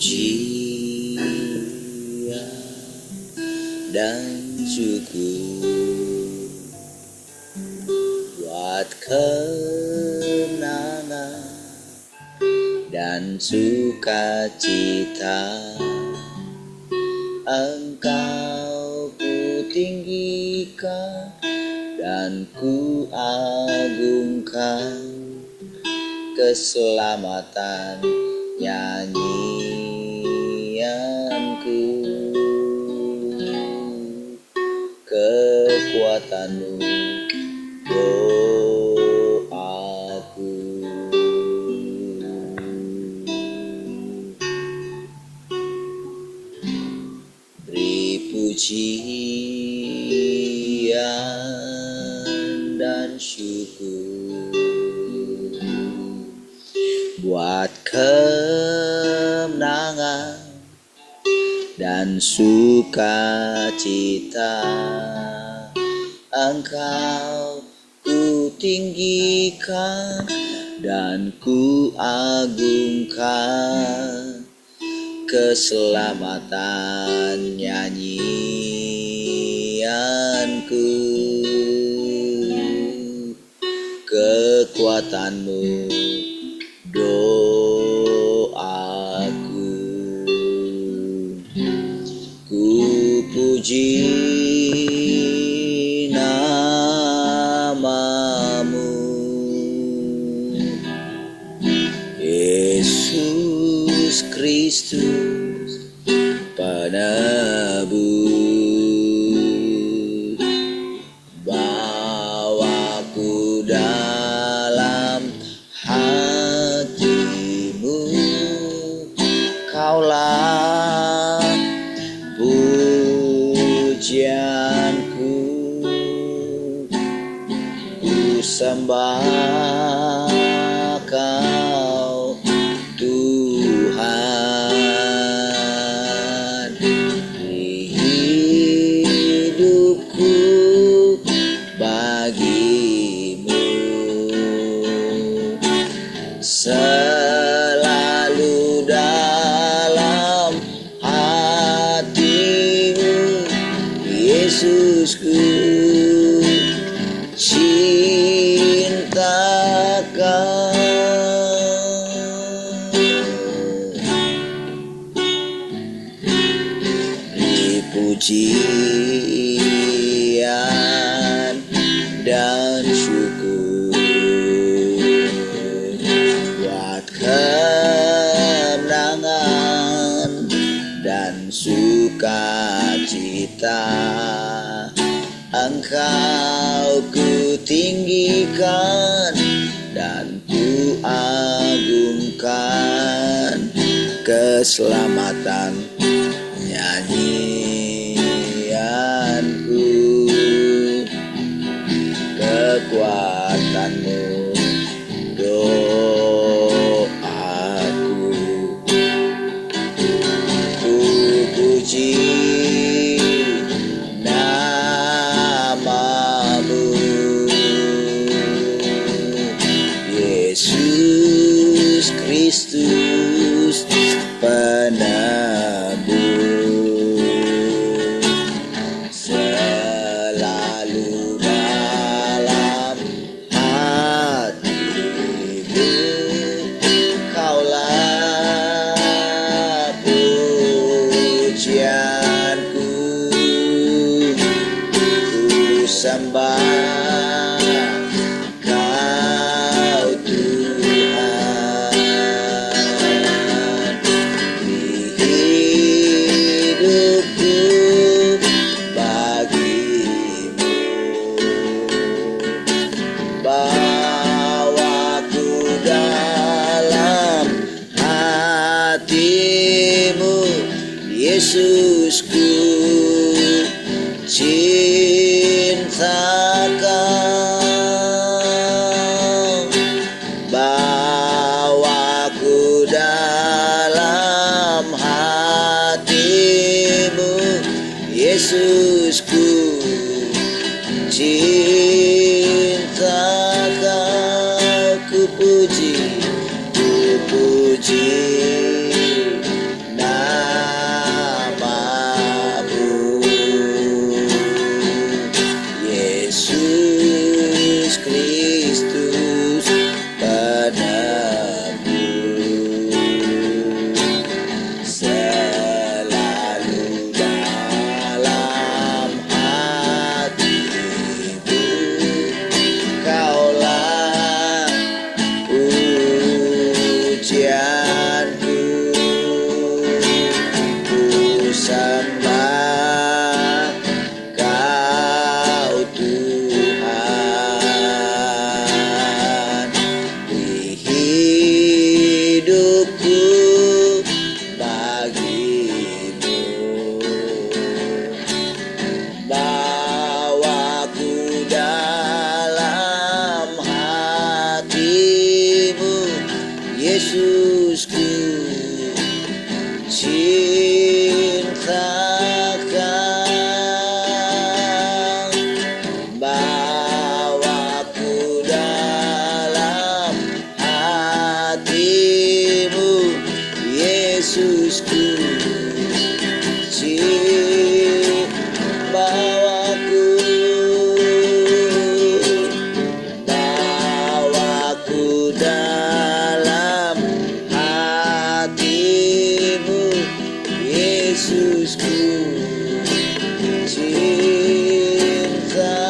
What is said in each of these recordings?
pujian dan syukur buat kemenangan dan sukacita. Engkau kutinggikan dan ku agungkan, keselamatan nyanyianku, kekuatanmu doaku. Beri pujian dan syukur buat kemenangan dan sukacita. Engkau ku tinggikan dan ku agungkan, keselamatan nyanyianku, kekuatanmu doaku. Ku puji namamu, Yesus Kristus penebus. Bawaku dalam hatimu, Kaulah pujianku. Ku sembah Kau Tuhan, di hidupku bagimu selalu dalam hatimu. Yesusku cinta Kau. Pujian dan syukur buat kemenangan dan sukacita. Engkau ku tinggikan dan ku agungkan, keselamatan nyanyianku, kekuatanmu doaku. Ku puji namamu, Yesus Kristus penebus. Selalu dalam hatimu, Kaulah pujianku. Ku sembah Kau Tuhan, hidupku bagimu. Bawaku dalam hatimu, Yesusku cinta Kau. Bawaku dalam hatimu, Yesusku cinta Kau. Ku puji Yesusku, cintakan bawaku dalam hatimu, Yesusku, bawaku dalam hatimu, Yesusku, cintakan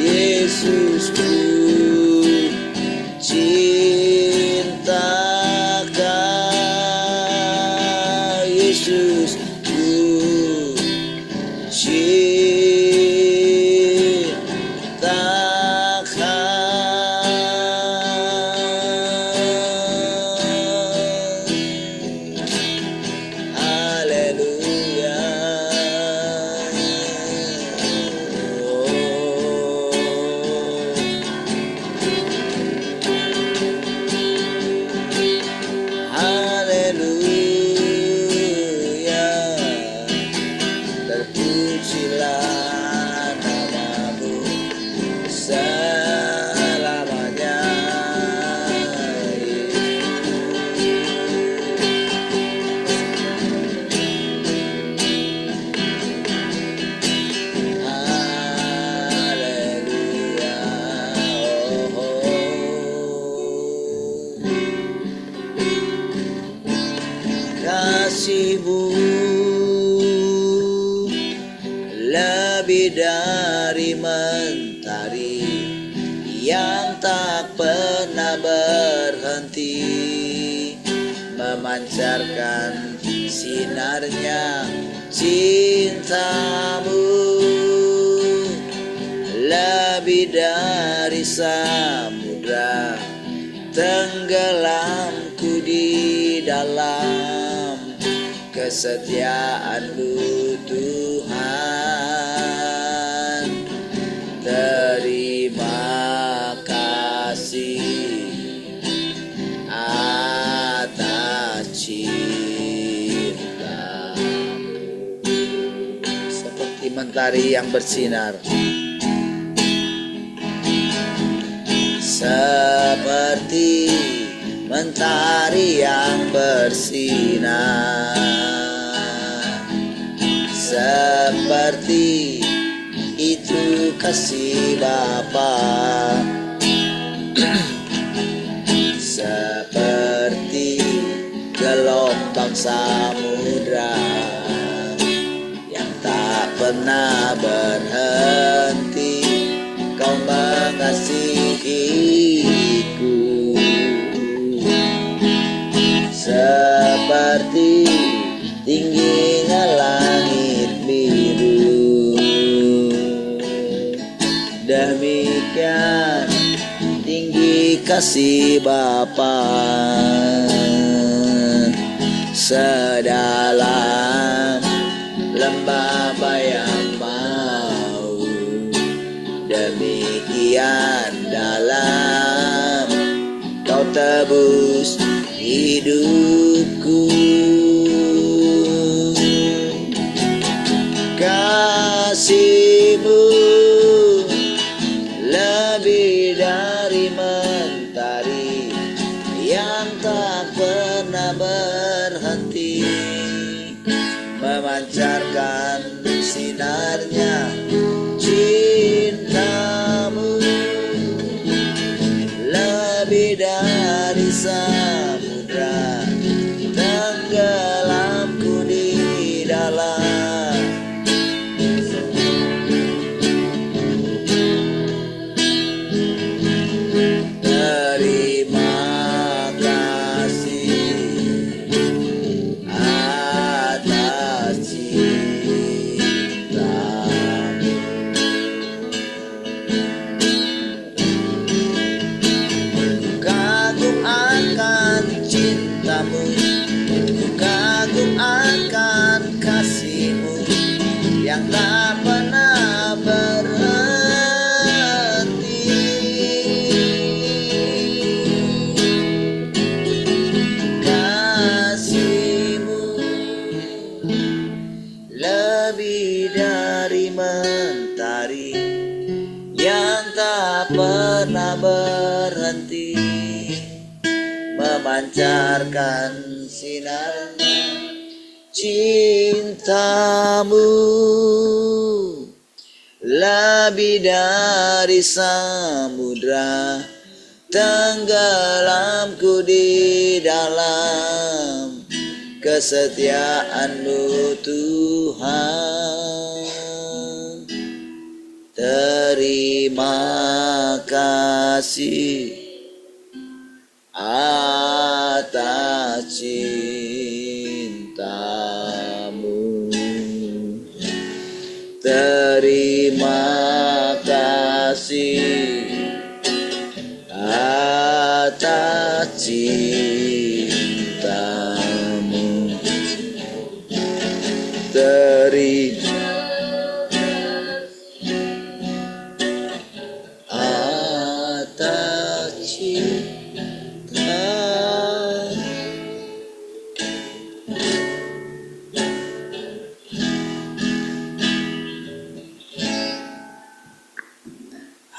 Yesusku, cintakan Yesusku, haleluya. Haleluya, terpujilah namamu selamanya. Haleluya, kasihmu lebih dari mentari yang tak pernah berhenti, memancarkan sinarnya cintamu, lebih dari samudra tenggelamku di dalam kesetiaan-Mu Tuhan. Terima kasih atas cinta, seperti mentari yang bersinar, seperti mentari yang bersinar, seperti itu kasih Bapa, seperti gelombang samudra yang tak pernah berhenti, Kau mengasihiku, seperti tingginya langit biru, demikian tinggi kasih Bapa, sedalam lembah bayang mau, demikian dalam Kau tebus hidupku. Kasih-Mu lebih dari mentari yang tak pernah berhenti, memancarkan sinarnya cinta-Mu, lebih dari samudra tenggelamku di dalam. Terima kasih atas cinta-Mu. tak pernah berhenti memancarkan sinarnya. Cintamu lebih dari samudra, tenggelamku di dalam kesetiaan-Mu Tuhan. Terima kasih atas cinta-Mu. Terima kasih atas cinta-Mu. Terima atas cinta.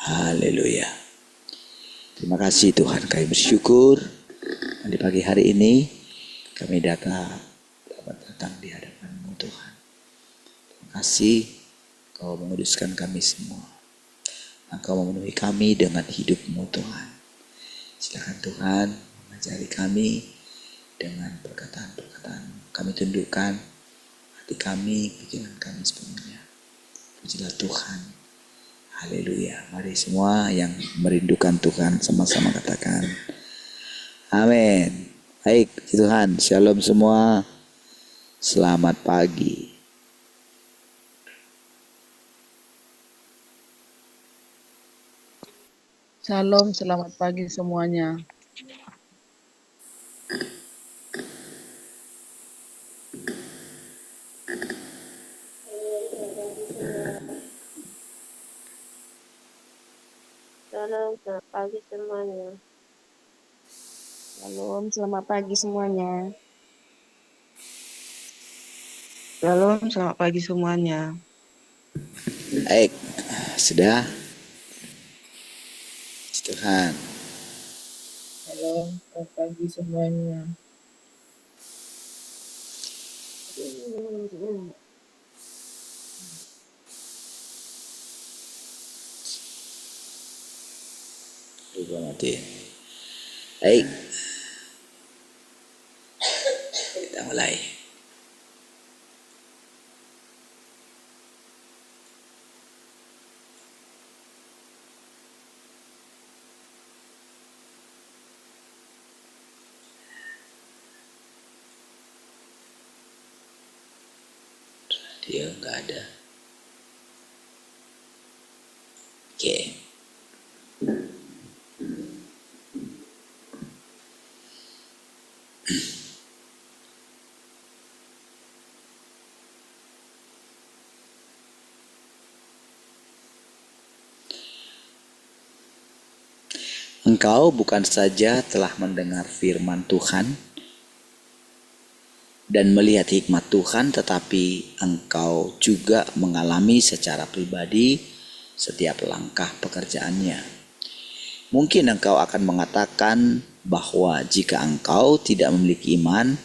Haleluya. Terima kasih Tuhan, kami bersyukur di pagi hari ini kami dapat datang di hadapan-Mu Tuhan. Terima kasih Kau menguduskan kami semua. Engkau memenuhi kami dengan hidup-Mu Tuhan. Silakan Tuhan mengajari kami dengan perkataan-perkataan. Kami tundukkan hati kami, pikiran kami sepenuhnya. Pujilah Tuhan. Haleluya. Mari semua yang merindukan Tuhan sama-sama katakan amin. Baik, Tuhan. Shalom semua. Selamat pagi. Shalom, selamat pagi semuanya. Shalom, selamat pagi semuanya. Shalom, selamat pagi semuanya. Shalom, selamat pagi semuanya. Baik, sudah. Tuhan. Shalom, selamat pagi semuanya. Lupa mati. Baik. Kita mulai. Dia nggak ada. Oke. Engkau bukan saja telah mendengar firman Tuhan dan melihat hikmat Tuhan, tetapi engkau juga mengalami secara pribadi setiap langkah pekerjaannya. Mungkin engkau akan mengatakan bahwa jika engkau tidak memiliki iman,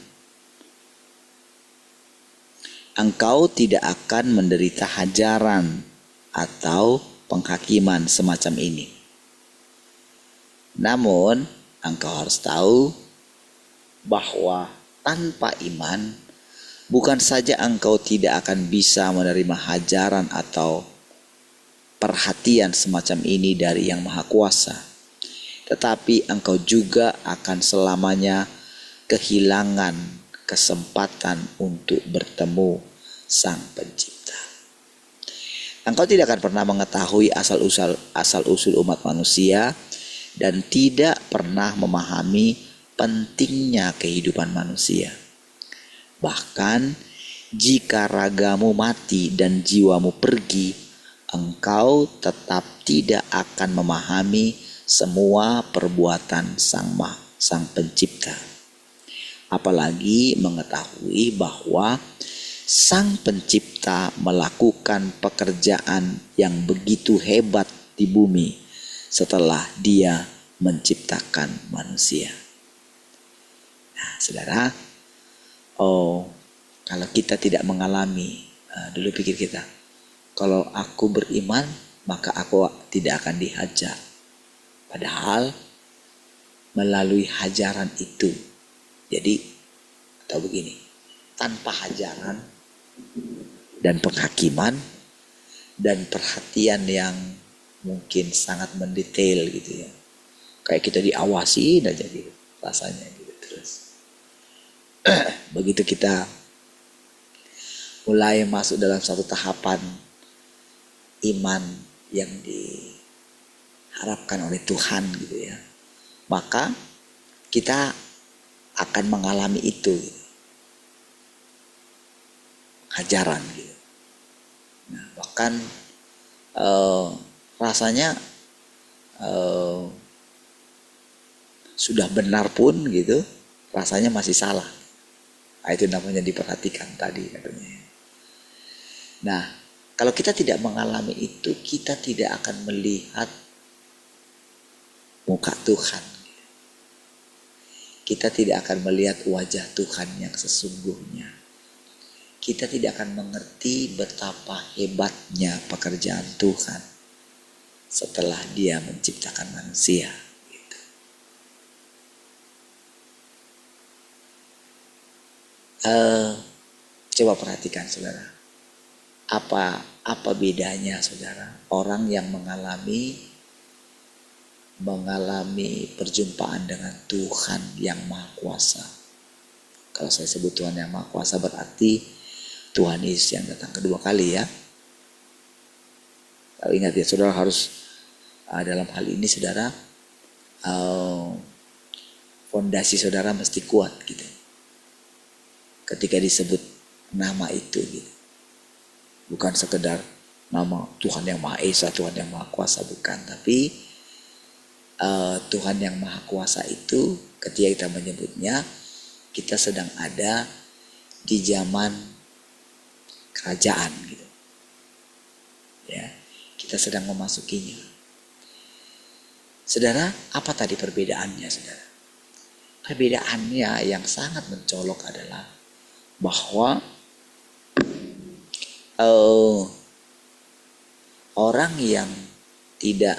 engkau tidak akan menderita hajaran atau penghakiman semacam ini. Namun, engkau harus tahu bahwa tanpa iman, bukan saja engkau tidak akan bisa menerima hajaran atau perhatian semacam ini dari Yang Maha Kuasa, tetapi engkau juga akan selamanya kehilangan kesempatan untuk bertemu Sang Pencipta. Engkau tidak akan pernah mengetahui asal-usul umat manusia dan tidak pernah memahami pentingnya kehidupan manusia. Bahkan jika ragamu mati dan jiwamu pergi, engkau tetap tidak akan memahami semua perbuatan Sang Pencipta. Apalagi mengetahui bahwa Sang Pencipta melakukan pekerjaan yang begitu hebat di bumi setelah Dia menciptakan manusia. Nah, saudara, kalau kita tidak mengalami, dulu pikir kita, kalau aku beriman maka aku tidak akan dihajar. Padahal melalui hajaran itu, jadi atau begini, tanpa hajaran dan penghakiman dan perhatian yang mungkin sangat mendetail gitu ya, kayak kita diawasi aja gitu rasanya gitu. Terus begitu kita mulai masuk dalam satu tahapan iman yang diharapkan oleh Tuhan gitu ya, maka kita akan mengalami itu gitu. Hajaran gitu. Nah, bahkan rasanya sudah benar pun gitu, rasanya masih salah. Nah, itu namanya diperhatikan tadi katanya. Nah, kalau kita tidak mengalami itu, kita tidak akan melihat muka Tuhan. Kita tidak akan melihat wajah Tuhan yang sesungguhnya. Kita tidak akan mengerti betapa hebatnya pekerjaan Tuhan setelah Dia menciptakan manusia. Gitu. Coba perhatikan saudara, apa bedanya saudara orang yang mengalami perjumpaan dengan Tuhan yang Maha Kuasa. Kalau saya sebut Tuhan yang Maha Kuasa berarti Tuhan Yesus yang datang kedua kali ya. Kalau ingat ya saudara, harus dalam hal ini saudara, fondasi saudara mesti kuat gitu ketika disebut nama itu gitu. Bukan sekedar nama Tuhan yang Maha Esa, Tuhan yang Maha Kuasa, bukan. Tapi Tuhan yang Maha Kuasa itu ketika kita menyebutnya, kita sedang ada di zaman kerajaan gitu. Ya, kita sedang memasukinya. Saudara, apa tadi perbedaannya saudara? Perbedaannya yang sangat mencolok adalah bahwa orang yang tidak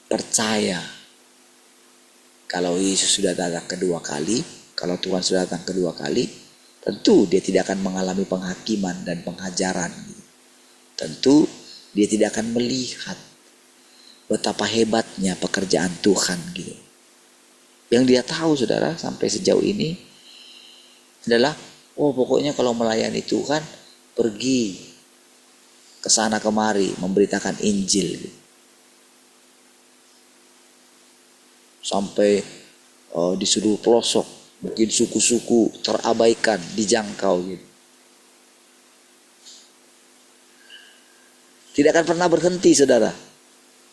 percaya kalau Yesus sudah datang kedua kali, kalau Tuhan sudah datang kedua kali, tentu dia tidak akan mengalami penghakiman dan penghajaran. Tentu dia tidak akan melihat betapa hebatnya pekerjaan Tuhan gitu. Yang dia tahu saudara sampai sejauh ini adalah, pokoknya kalau melayani Tuhan pergi ke sana kemari memberitakan Injil gitu. Sampai di seluruh pelosok, mungkin suku-suku terabaikan, dijangkau gitu. Tidak akan pernah berhenti saudara,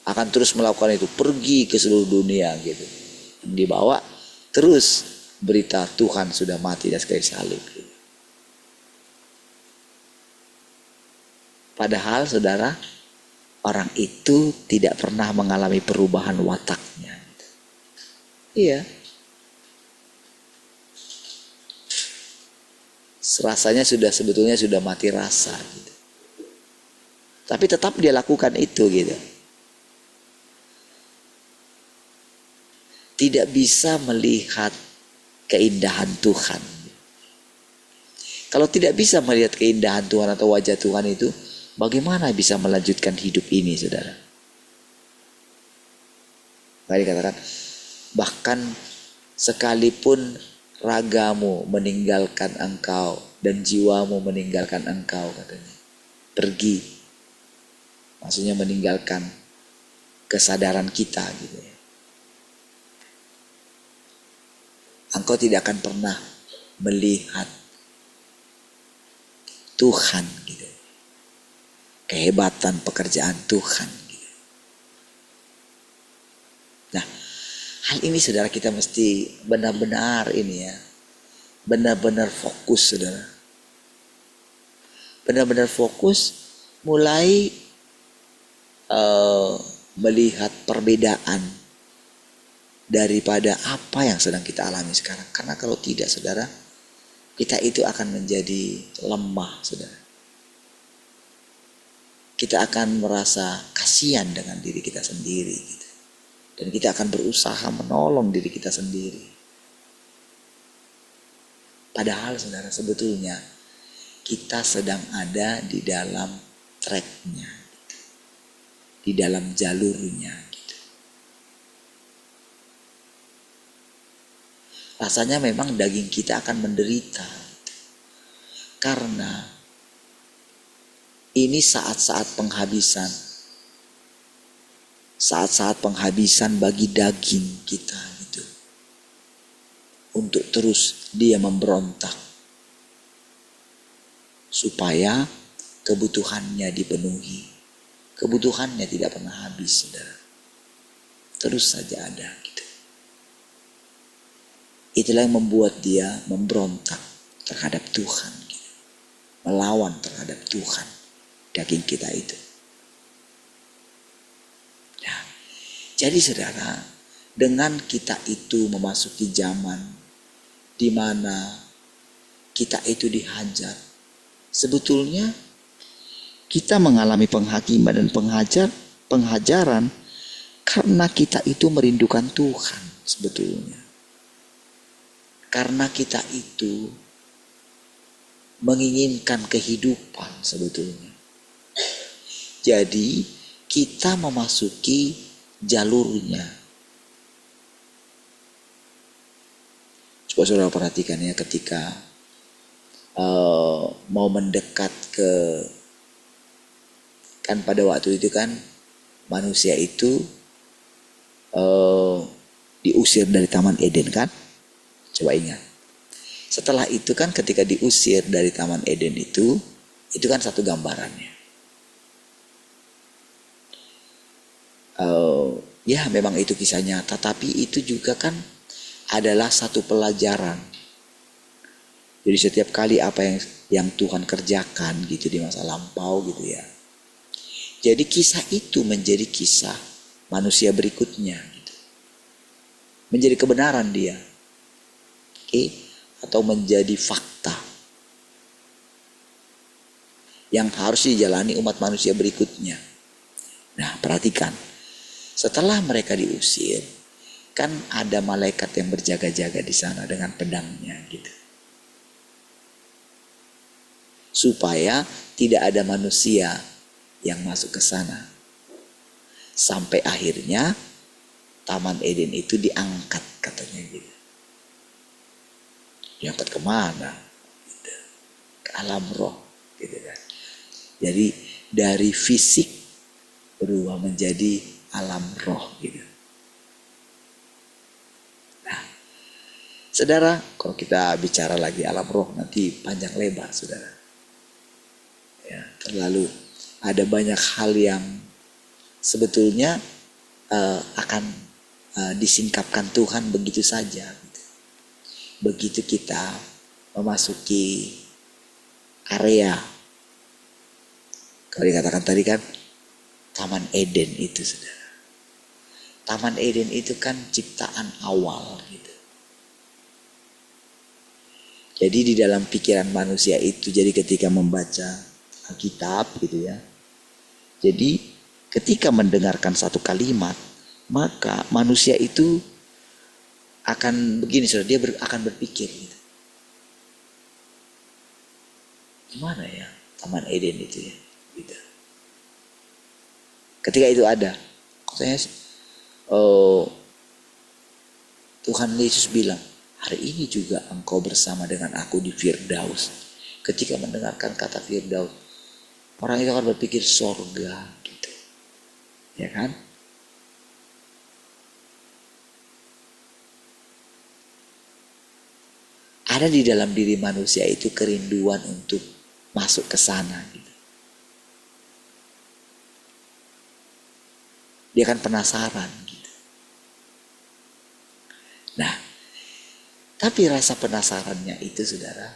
akan terus melakukan itu, pergi ke seluruh dunia gitu. Dibawa terus berita Tuhan sudah mati di atas kayu salib gitu. Padahal saudara, orang itu tidak pernah mengalami perubahan wataknya. Iya. Rasanya sebetulnya sudah mati rasa gitu. Tapi tetap dia lakukan itu gitu. Tidak bisa melihat keindahan Tuhan. Kalau tidak bisa melihat keindahan Tuhan atau wajah Tuhan itu, bagaimana bisa melanjutkan hidup ini saudara? Maka dikatakan, bahkan sekalipun ragamu meninggalkan engkau dan jiwamu meninggalkan engkau katanya, pergi, maksudnya meninggalkan kesadaran kita gitu ya, engkau tidak akan pernah melihat Tuhan gitu, kehebatan pekerjaan Tuhan gitu. Nah, hal ini saudara kita mesti benar-benar ini ya, benar-benar fokus saudara. benar-benar fokus, mulai melihat perbedaan daripada apa yang sedang kita alami sekarang. Karena kalau tidak, saudara, kita itu akan menjadi lemah, saudara. Kita akan merasa kasihan dengan diri kita sendiri, gitu. Dan kita akan berusaha menolong diri kita sendiri. Padahal, saudara, sebetulnya kita sedang ada di dalam tracknya, gitu. Di dalam jalurnya, gitu. Rasanya memang daging kita akan menderita, gitu. Karena ini saat-saat penghabisan. Saat-saat penghabisan bagi daging kita, gitu. Untuk terus dia memberontak. Supaya kebutuhannya dipenuhi. Kebutuhannya tidak pernah habis, saudara. Terus saja ada, gitu. Itulah yang membuat dia memberontak terhadap Tuhan, gitu. Melawan terhadap Tuhan. Daging kita itu. Nah, jadi saudara, dengan kita itu memasuki zaman di mana kita itu dihajar, sebetulnya kita mengalami penghakiman dan penghajaran karena kita itu merindukan Tuhan sebetulnya. Karena kita itu menginginkan kehidupan sebetulnya. Jadi kita memasuki jalurnya. Coba saudara perhatikan ya, ketika mau mendekat ke, kan pada waktu itu kan manusia itu diusir dari Taman Eden kan? Coba ingat. Setelah itu kan ketika diusir dari Taman Eden itu kan satu gambarannya. Ya memang itu kisah nyata, tapi itu juga kan adalah satu pelajaran. Jadi setiap kali apa yang Tuhan kerjakan gitu di masa lampau gitu ya. Jadi kisah itu menjadi kisah manusia berikutnya gitu. Menjadi kebenaran dia. Oke, atau menjadi fakta yang harus dijalani umat manusia berikutnya. Nah, perhatikan. Setelah mereka diusir, kan ada malaikat yang berjaga-jaga di sana dengan pedangnya gitu. Supaya tidak ada manusia yang masuk ke sana. Sampai akhirnya Taman Eden itu diangkat katanya gitu. Diangkat kemana? Gitu. Ke alam roh gitu kan. Jadi dari fisik berubah menjadi alam roh gitu. Nah, saudara, kalau kita bicara lagi alam roh nanti panjang lebar, saudara. Ya, terlalu ada banyak hal yang sebetulnya akan disingkapkan Tuhan begitu saja. Gitu. Begitu kita memasuki area, kalau dikatakan tadi kan Taman Eden itu, saudara. Taman Eden itu kan ciptaan awal gitu. Jadi di dalam pikiran manusia itu, jadi ketika membaca Alkitab gitu ya. Jadi ketika mendengarkan satu kalimat, maka manusia itu akan begini, saudara, dia akan berpikir gitu. Gimana ya Taman Eden itu ya? Gitu. Ketika itu ada, katanya Tuhan Yesus bilang, hari ini juga engkau bersama dengan aku di Firdaus. Ketika mendengarkan kata Firdaus, orang itu akan berpikir sorga gitu. Ya kan? Ada di dalam diri manusia itu kerinduan untuk masuk ke sana gitu. Dia kan penasaran gitu. Nah, tapi rasa penasarannya itu, saudara,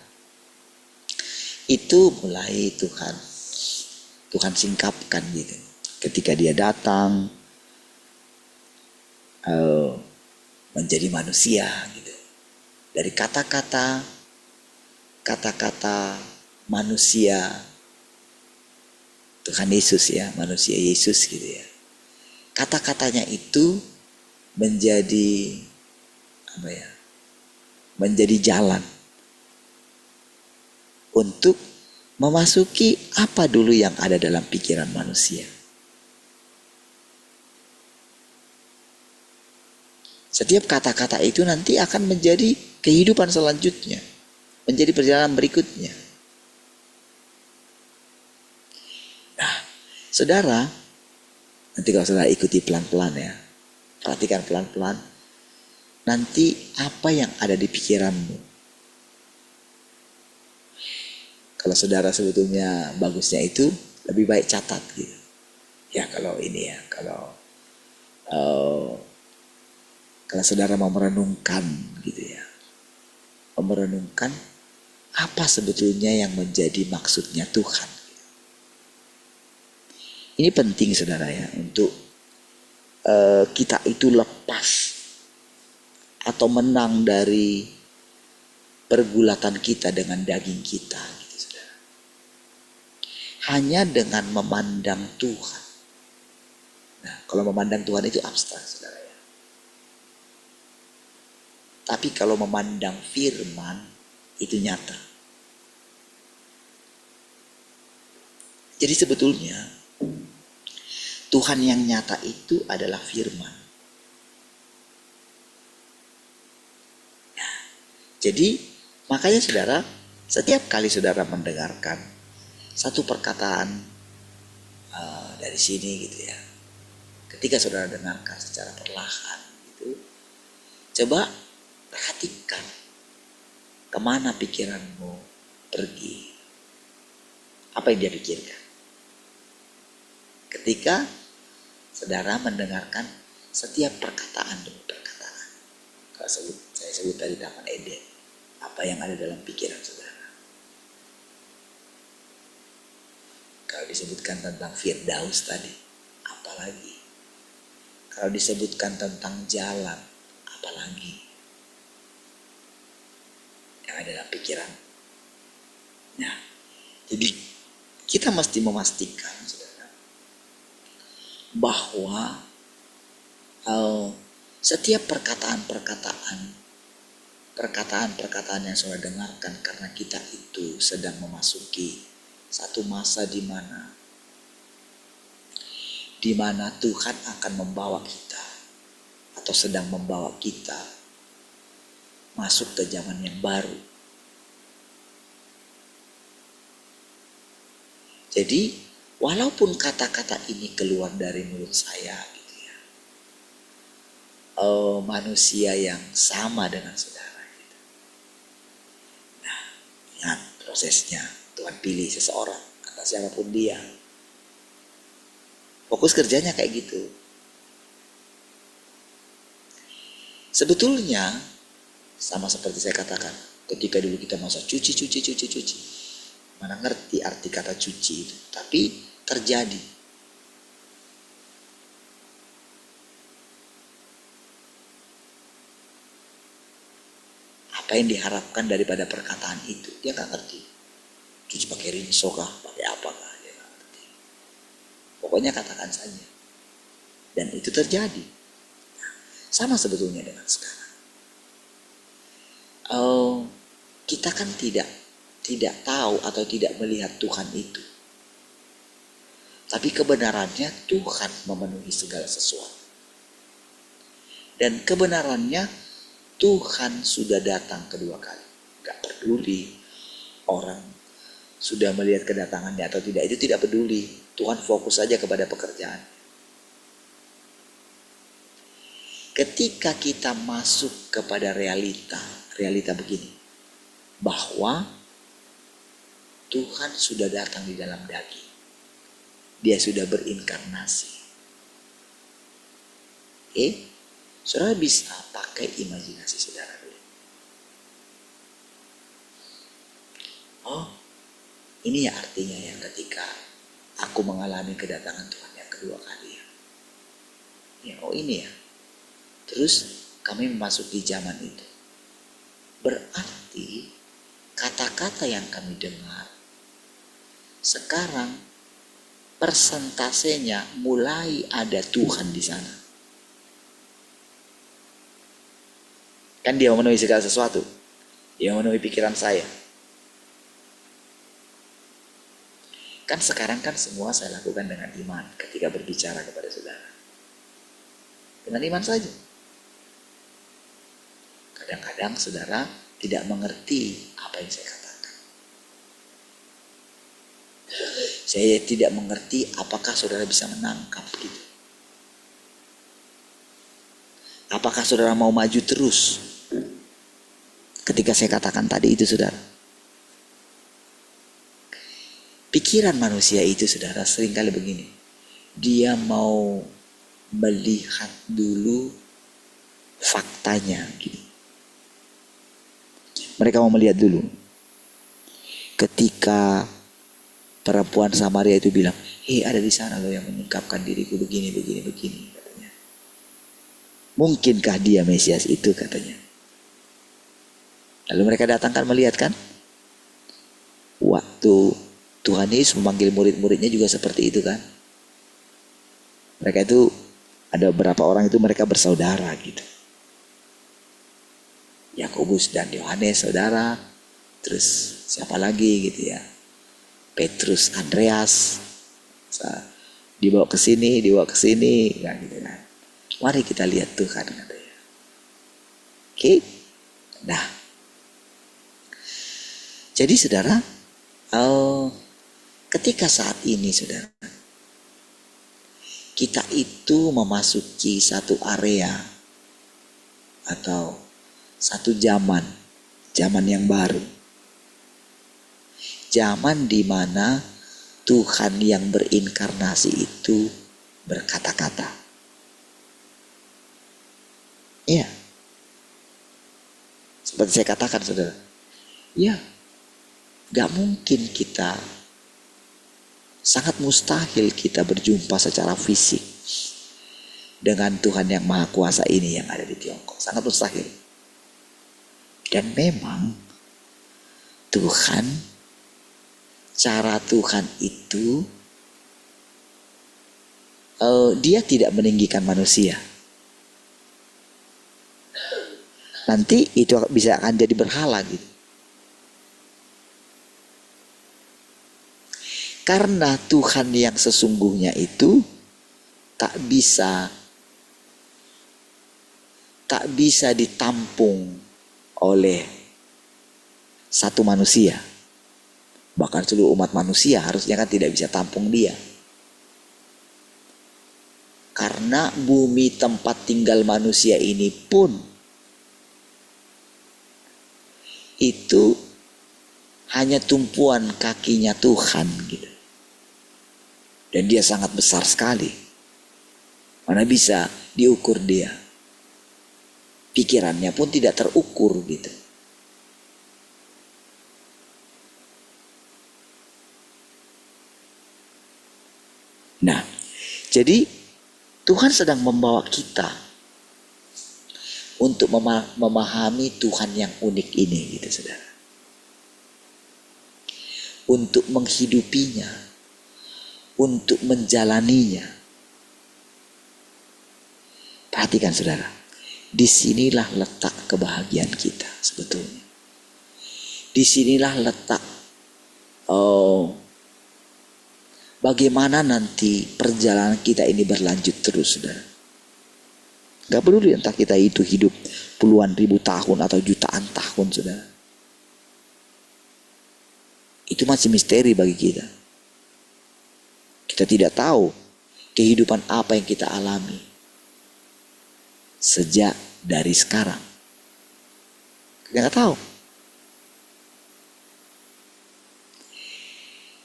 Itu mulai Tuhan singkapkan gitu. Ketika dia datang menjadi manusia gitu. Dari kata-kata manusia Tuhan Yesus ya, manusia Yesus gitu ya. Kata-katanya itu menjadi apa ya? Menjadi jalan untuk memasuki apa dulu yang ada dalam pikiran manusia. Setiap kata-kata itu nanti akan menjadi kehidupan selanjutnya, menjadi perjalanan berikutnya. Nah, saudara, nanti kalau saudara ikuti pelan-pelan ya, perhatikan pelan-pelan, nanti apa yang ada di pikiranmu. Kalau saudara sebetulnya bagusnya itu lebih baik catat gitu. Ya kalau ini ya, kalau saudara mau merenungkan gitu ya, merenungkan apa sebetulnya yang menjadi maksudnya Tuhan. Ini penting saudara ya, untuk kita itu lepas atau menang dari pergulatan kita dengan daging kita gitu saudara. Hanya dengan memandang Tuhan. Nah, kalau memandang Tuhan itu abstrak saudara ya. Tapi kalau memandang firman itu nyata. Jadi sebetulnya Tuhan yang nyata itu adalah firman. Nah, jadi makanya saudara, setiap kali saudara mendengarkan satu perkataan dari sini gitu ya, ketika saudara dengarkan secara perlahan gitu, coba perhatikan kemana pikiranmu pergi, apa yang dia pikirkan ketika saudara mendengarkan setiap perkataan demi perkataan. Kalau saya sebut tadi Taman Eden, apa yang ada dalam pikiran saudara. Kalau disebutkan tentang Firdaus tadi, apalagi. Kalau disebutkan tentang jalan, apalagi yang ada dalam pikiran. Nah, jadi kita mesti memastikan saudara, bahwa setiap perkataan yang saudara dengarkan, karena kita itu sedang memasuki satu masa di mana Tuhan akan membawa kita atau sedang membawa kita masuk ke zaman yang baru. Jadi walaupun kata-kata ini keluar dari mulut saya gitu ya, manusia yang sama dengan saudara gitu. Nah, ingat prosesnya, Tuhan pilih seseorang atau siapapun dia, fokus kerjanya kayak gitu. Sebetulnya sama seperti saya katakan, ketika dulu kita masa cuci, mana ngerti arti kata cuci itu, tapi terjadi. Apa yang diharapkan daripada perkataan itu, dia gak ngerti. Cuci pakai rinso kah, pakai apa kah, dia gak ngerti. Pokoknya katakan saja. Dan itu terjadi. Nah, sama sebetulnya dengan sekarang. Kita kan tidak tahu atau tidak melihat Tuhan itu. Tapi kebenarannya Tuhan memenuhi segala sesuatu. Dan kebenarannya Tuhan sudah datang kedua kali. Gak peduli orang sudah melihat kedatangannya atau tidak, itu tidak peduli. Tuhan fokus saja kepada pekerjaan. Ketika kita masuk kepada realita begini, bahwa Tuhan sudah datang di dalam daging. Dia sudah berinkarnasi. Saudara bisa pakai imajinasi saudara dulu. Oh, Ini ya artinya yang ketika aku mengalami kedatangan Tuhan yang kedua kali ya. Ya, oh ini ya. Terus kami memasuki zaman itu. Berarti kata-kata yang kami dengar sekarang persentasenya mulai ada Tuhan di sana. Kan dia memenuhi segala sesuatu. Dia memenuhi pikiran saya. Kan sekarang kan semua saya lakukan dengan iman ketika berbicara kepada saudara. Dengan iman saja. Kadang-kadang saudara tidak mengerti apa yang saya katakan. Saya tidak mengerti apakah saudara bisa menangkap gitu. Apakah saudara mau maju terus ketika saya katakan tadi itu saudara? Pikiran manusia itu saudara seringkali begini. Dia mau melihat dulu faktanya gitu. Mereka mau melihat dulu. Ketika perempuan Samaria itu bilang, ada di sana loh yang mengungkapkan diriku begini, katanya. Mungkinkah dia Mesias itu, katanya. Lalu mereka datangkan melihat kan. Waktu Tuhan Yesus memanggil murid-muridnya juga seperti itu kan. Mereka itu, ada beberapa orang itu mereka bersaudara gitu. Yakobus dan Yohanes saudara, terus siapa lagi gitu ya, Petrus, Andreas, dibawa ke sini, kan gitu kan. Mari kita lihat Tuhan katanya. Oke, nah, jadi saudara, ketika saat ini saudara, kita itu memasuki satu area atau satu zaman yang baru. Zaman di mana Tuhan yang berinkarnasi itu berkata-kata. Iya. Seperti saya katakan saudara. Iya. Gak mungkin kita, sangat mustahil kita berjumpa secara fisik dengan Tuhan yang Maha Kuasa ini yang ada di Tiongkok. Sangat mustahil. Dan memang Tuhan, cara Tuhan itu dia tidak meninggikan manusia. Nanti itu bisa akan jadi berhala gitu. Karena Tuhan yang sesungguhnya itu tak bisa ditampung oleh satu manusia. Bahkan seluruh umat manusia harusnya kan tidak bisa tampung dia. Karena bumi tempat tinggal manusia ini pun itu hanya tumpuan kakinya Tuhan gitu. Dan dia sangat besar sekali. Mana bisa diukur dia. Pikirannya pun tidak terukur gitu. Nah, jadi Tuhan sedang membawa kita untuk memahami Tuhan yang unik ini gitu saudara. Untuk menghidupinya, untuk menjalaninya. Perhatikan saudara. Disinilah letak kebahagiaan kita sebetulnya. Disinilah letak bagaimana nanti perjalanan kita ini berlanjut terus saudara. Gak peduli entah kita itu hidup puluhan ribu tahun atau jutaan tahun saudara. Itu masih misteri bagi kita. Kita tidak tahu kehidupan apa yang kita alami sejak dari sekarang. Kita nggak tahu.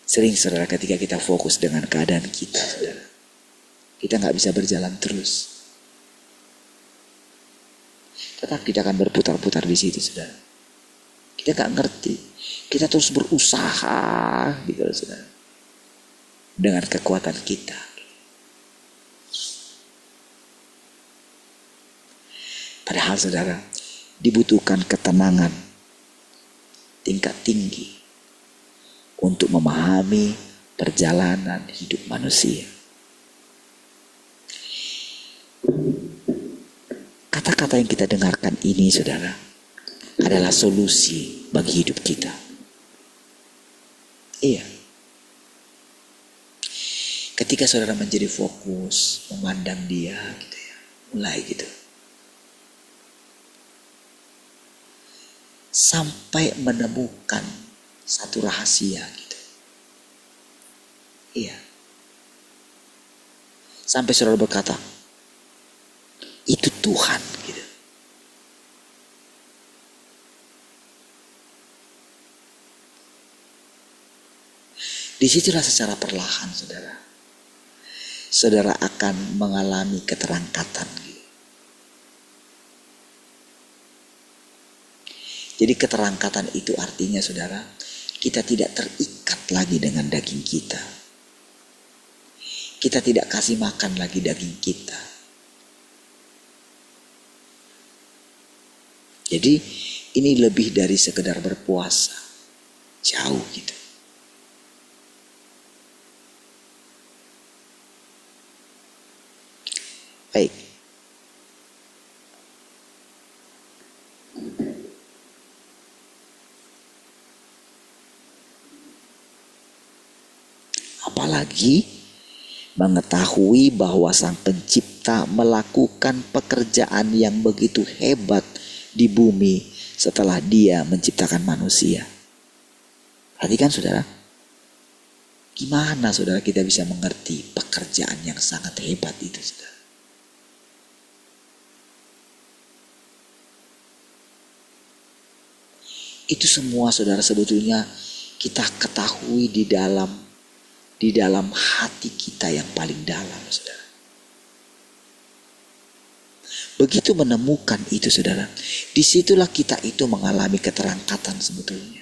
Sering saudara ketika kita fokus dengan keadaan kita saudara, kita nggak bisa berjalan terus. Tetap kita akan berputar-putar di situ saudara. Kita nggak ngerti Kita terus berusaha gitu loh saudara. Dengan kekuatan kita. Padahal saudara, dibutuhkan ketenangan tingkat tinggi untuk memahami perjalanan hidup manusia. Kata-kata yang kita dengarkan ini saudara adalah solusi bagi hidup kita. Iya. Ketika saudara menjadi fokus memandang dia gitu ya, mulai gitu. Sampai menemukan satu rahasia gitu. Iya. Sampai saudara berkata, itu Tuhan gitu. Disitulah secara perlahan saudara akan mengalami keterangkatan gitu. Jadi keterangkatan itu artinya saudara, kita tidak terikat lagi dengan daging kita. Kita tidak kasih makan lagi daging kita. Jadi ini lebih dari sekedar berpuasa. Jauh gitu. Baik. Apalagi mengetahui bahwa Sang Pencipta melakukan pekerjaan yang begitu hebat di bumi setelah Dia menciptakan manusia. Perhatikan saudara, gimana saudara kita bisa mengerti pekerjaan yang sangat hebat itu saudara? Itu semua saudara sebetulnya kita ketahui di dalam hati kita yang paling dalam saudara. Begitu menemukan itu saudara, disitulah kita itu mengalami keterangkatan sebetulnya.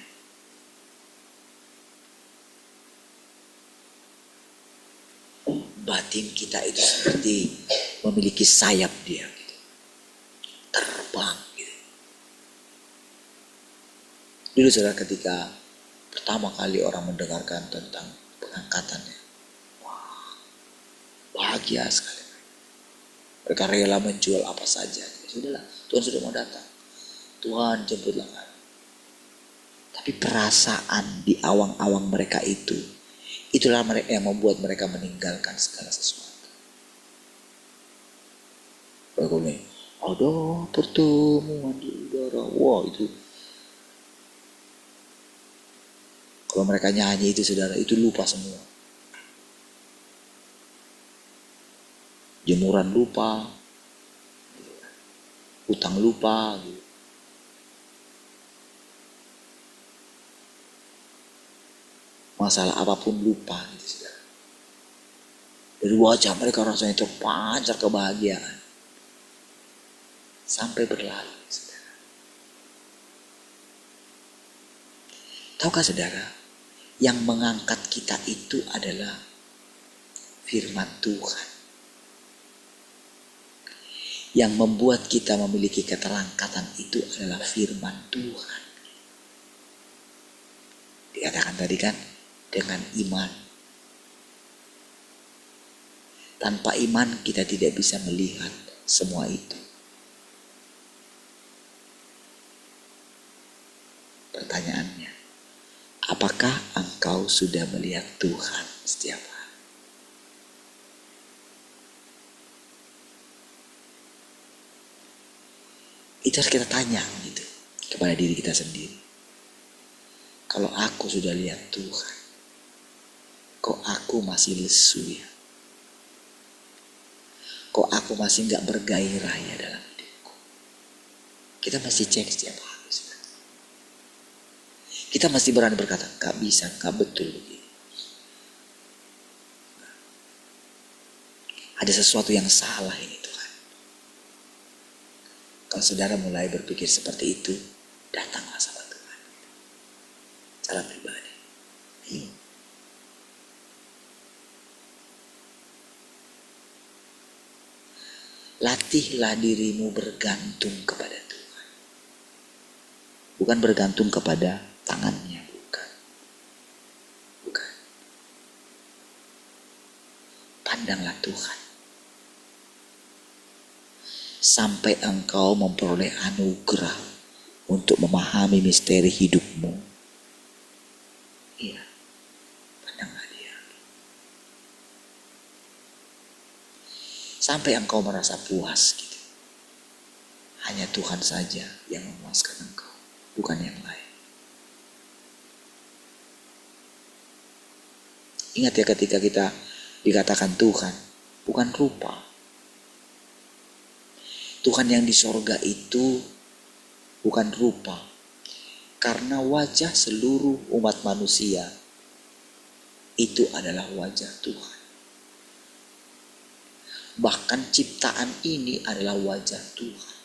Batin kita itu seperti memiliki sayap dia gitu. Terbang gitu. Dulu saudara ketika pertama kali orang mendengarkan tentang pengangkatannya, wah, bahagia sekali. Mereka rela menjual apa saja. Sudahlah, Tuhan sudah mau datang. Tuhan jemputlah kami. Tapi perasaan di awang-awang mereka itu, itulah mereka yang membuat mereka meninggalkan segala sesuatu. Bagaimana? Ada pertemuan di udara. Wah itu. Kalau mereka nyanyi itu saudara, itu lupa semua. Jemuran lupa, utang lupa, gitu. Masalah apapun lupa, gitu saudara. Dari wajah mereka rasanya terpancar kebahagiaan sampai berlalu, saudara. Tahukah saudara, yang mengangkat kita itu adalah firman Tuhan. Yang membuat kita memiliki keterangkatan itu adalah firman Tuhan. Dikatakan tadi kan, dengan iman. Tanpa iman kita tidak bisa melihat semua itu. Pertanyaannya, apakah engkau sudah melihat Tuhan setiap hari? Itu harus kita tanya gitu kepada diri kita sendiri. Kalau aku sudah lihat Tuhan, kok aku masih lesu ya? Kok aku masih gak bergairah ya dalam hidupku? Kita masih cek setiap hari. Kita masih berani berkata, gak bisa, gak betul begini. Ada sesuatu yang salah ini Tuhan. Kalau saudara mulai berpikir seperti itu, datanglah sama Tuhan. secara pribadi. Bingung. Latihlah dirimu bergantung kepada Tuhan. Bukan bergantung kepada tangannya, bukan. Bukan. Pandanglah Tuhan. Sampai engkau memperoleh anugerah untuk memahami misteri hidupmu. Iya. Pandanglah Dia. Sampai engkau merasa puas gitu. Hanya Tuhan saja yang memuaskan engkau, bukan yang lain. Ingat ya, ketika kita dikatakan Tuhan, bukan rupa. Tuhan yang di sorga itu bukan rupa. Karena wajah seluruh umat manusia itu adalah wajah Tuhan. Bahkan ciptaan ini adalah wajah Tuhan.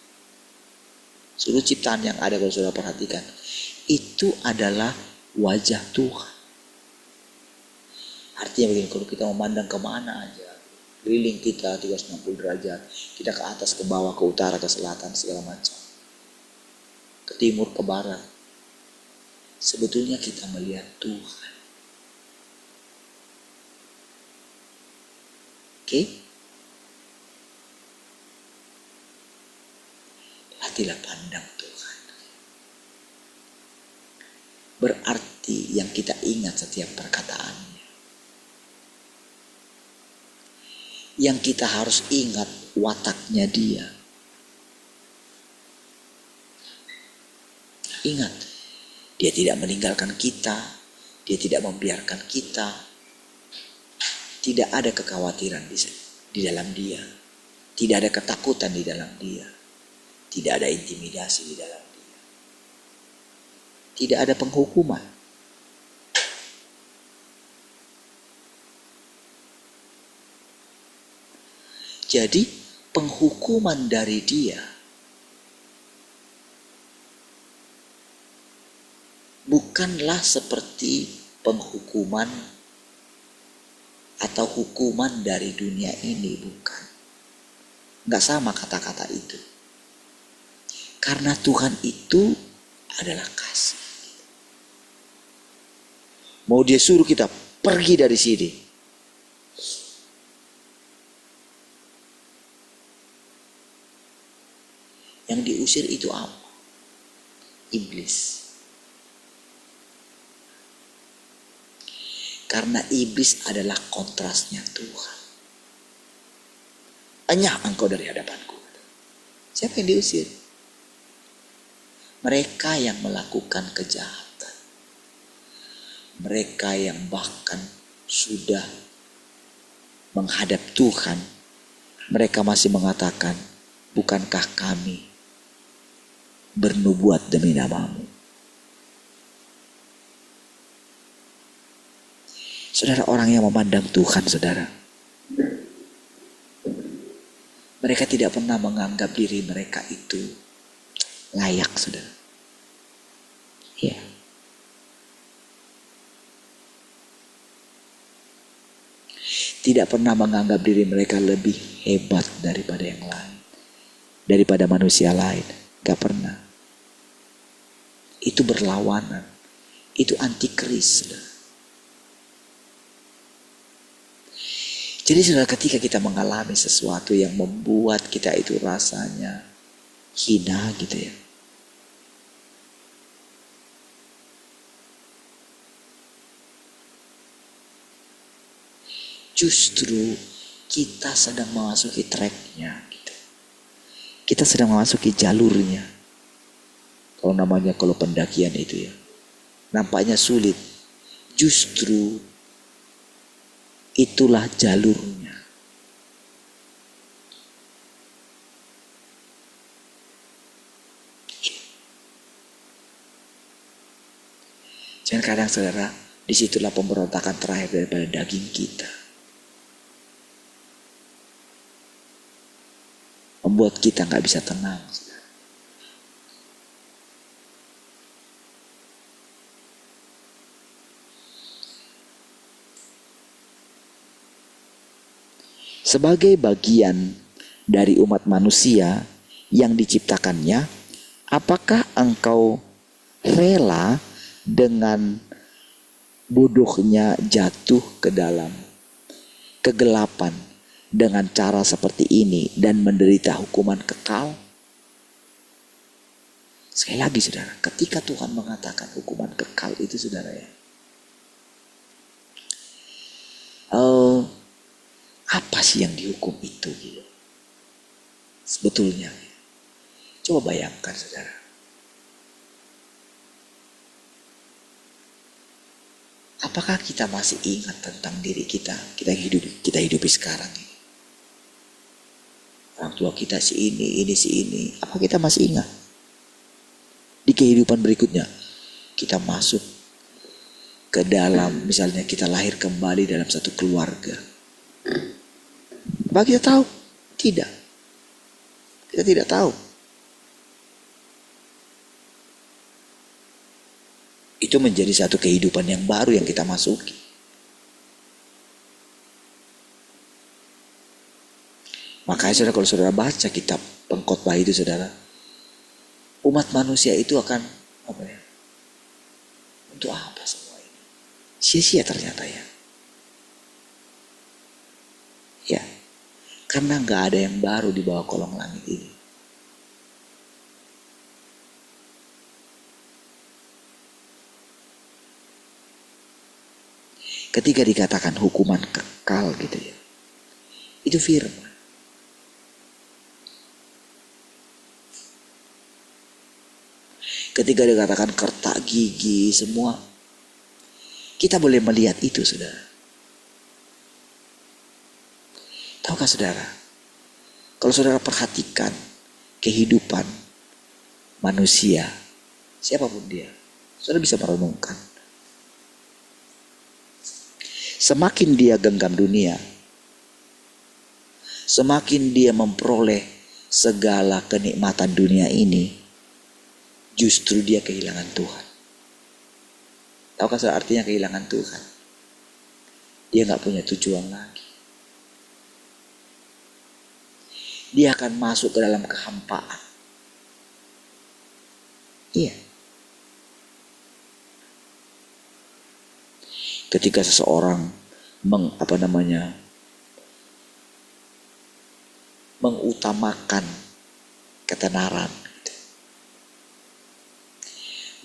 Seluruh ciptaan yang ada, kalau saudara perhatikan, itu adalah wajah Tuhan. Artinya begini, kalau kita memandang kemana aja, keliling kita 360 derajat, kita ke atas, ke bawah, ke utara, ke selatan, segala macam, ke timur, ke barat, sebetulnya kita melihat Tuhan. Oke? Latihlah pandang Tuhan. Berarti yang kita ingat setiap perkataannya. Yang kita harus ingat wataknya Dia. Ingat, Dia tidak meninggalkan kita, Dia tidak membiarkan kita. Tidak ada kekhawatiran di dalam Dia. Tidak ada ketakutan di dalam Dia. Tidak ada intimidasi di dalam Dia. Tidak ada penghukuman. Jadi penghukuman dari Dia bukanlah seperti penghukuman atau hukuman dari dunia ini, bukan. Nggak sama kata-kata itu. Karena Tuhan itu adalah kasih. Mau Dia suruh kita pergi dari sini, yang diusir itu apa? Iblis. Karena iblis adalah kontrasnya Tuhan. Enyah engkau dari hadapanku. Siapa yang diusir? Mereka yang melakukan kejahatan. Mereka yang bahkan sudah menghadap Tuhan. Mereka masih mengatakan, bukankah kami bernubuat demi nama-Mu? Saudara, orang yang memandang Tuhan, saudara, mereka tidak pernah menganggap diri mereka itu layak, saudara. Ya. Tidak pernah menganggap diri mereka lebih hebat daripada yang lain, daripada manusia lain. Gak pernah. Itu berlawanan. Itu antikris, saudara. Jadi saudara, ketika kita mengalami sesuatu yang membuat kita itu rasanya hina gitu ya, justru kita sedang memasuki tracknya gitu. Kita sedang memasuki jalurnya. Kalau pendakian itu ya, nampaknya sulit. Justru itulah jalurnya. Jangan kadang saudara, disitulah pemberontakan terakhir daripada daging kita. Membuat kita gak bisa tenang. sebagai bagian dari umat manusia yang diciptakannya, apakah engkau rela dengan bodohnya jatuh ke dalam kegelapan dengan cara seperti ini dan menderita hukuman kekal? Sekali lagi saudara, ketika Tuhan mengatakan hukuman kekal itu saudara ya, apa sih yang dihukum itu gitu? Sebetulnya coba bayangkan saudara, apakah kita masih ingat tentang diri kita hidupi sekarang ini? Orang tua kita si ini si ini, apa kita masih ingat? Di kehidupan berikutnya kita masuk ke dalam, misalnya kita lahir kembali dalam satu keluarga, apa kita tahu? Tidak. Kita tidak tahu. Itu menjadi satu kehidupan yang baru yang kita masuki. Makanya saudara, kalau saudara baca kitab Pengkhotbah itu saudara, umat manusia itu akan apa ya? Untuk apa semua ini? Sia-sia ternyata ya. Ya, karena nggak ada yang baru di bawah kolong langit ini. Ketika dikatakan hukuman kekal gitu ya, itu firman. Ketika dikatakan kertak gigi semua, kita boleh melihat itu saudara. Tahukah saudara, kalau saudara perhatikan kehidupan manusia, siapapun dia, saudara bisa merenungkan. Semakin dia genggam dunia, semakin dia memperoleh segala kenikmatan dunia ini, justru dia kehilangan Tuhan. Tahukah saudara artinya kehilangan Tuhan? Dia gak punya tujuan lagi. Dia akan masuk ke dalam kehampaan. Iya. Ketika seseorang mengutamakan ketenaran,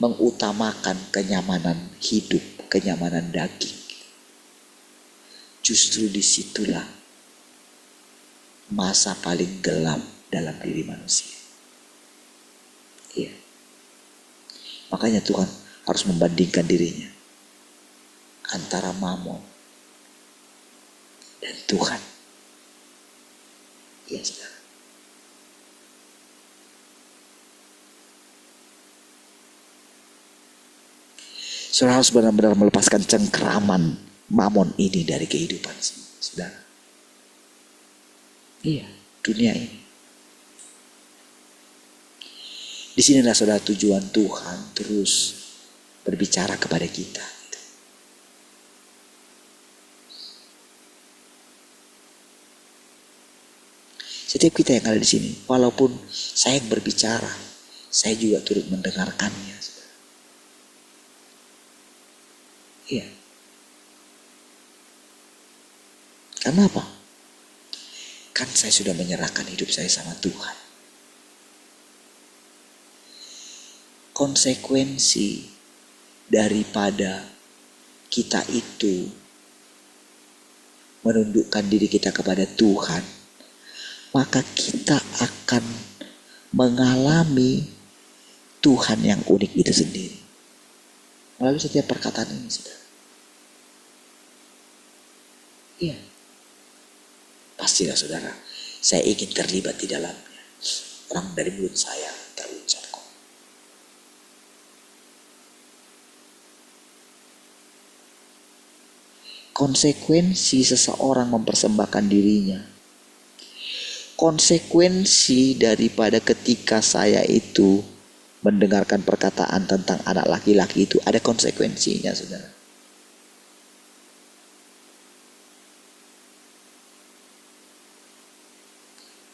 mengutamakan kenyamanan hidup, kenyamanan daging, justru disitulah masa paling gelap dalam diri manusia. Iya. Makanya Tuhan harus membandingkan dirinya antara Mamon dan Tuhan. Iya saudara. Saudara harus benar-benar melepaskan cengkeraman Mamon ini dari kehidupan saudara. Iya, dunia ini. Disinilah saudara tujuan Tuhan terus berbicara kepada kita. Setiap kita yang ada di sini, walaupun saya yang berbicara, saya juga turut mendengarkannya. Iya. Karena apa? Kan saya sudah menyerahkan hidup saya sama Tuhan. Konsekuensi daripada kita itu menundukkan diri kita kepada Tuhan, maka kita akan mengalami Tuhan yang unik itu sendiri melalui setiap perkataan ini, saudara. Iya. Pastilah saudara, saya ingin terlibat di dalamnya. Terang dari mulut saya terucap kok. Konsekuensi seseorang mempersembahkan dirinya, konsekuensi daripada ketika saya itu mendengarkan perkataan tentang anak laki-laki itu ada konsekuensinya, saudara.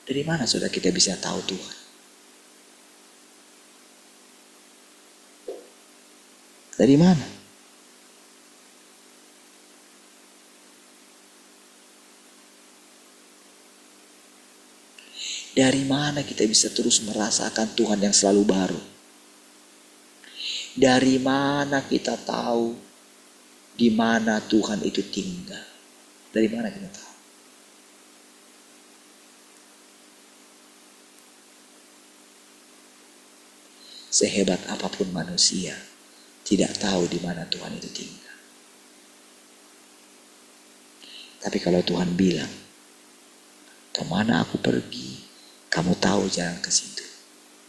Dari mana saudara kita bisa tahu Tuhan? Dari mana? Dari mana kita bisa terus merasakan Tuhan yang selalu baru? Dari mana kita tahu di mana Tuhan itu tinggal? Dari mana kita tahu? Sehebat apapun manusia, tidak tahu di mana Tuhan itu tinggal. Tapi kalau Tuhan bilang, kemana aku pergi, kamu tahu jalan ke situ.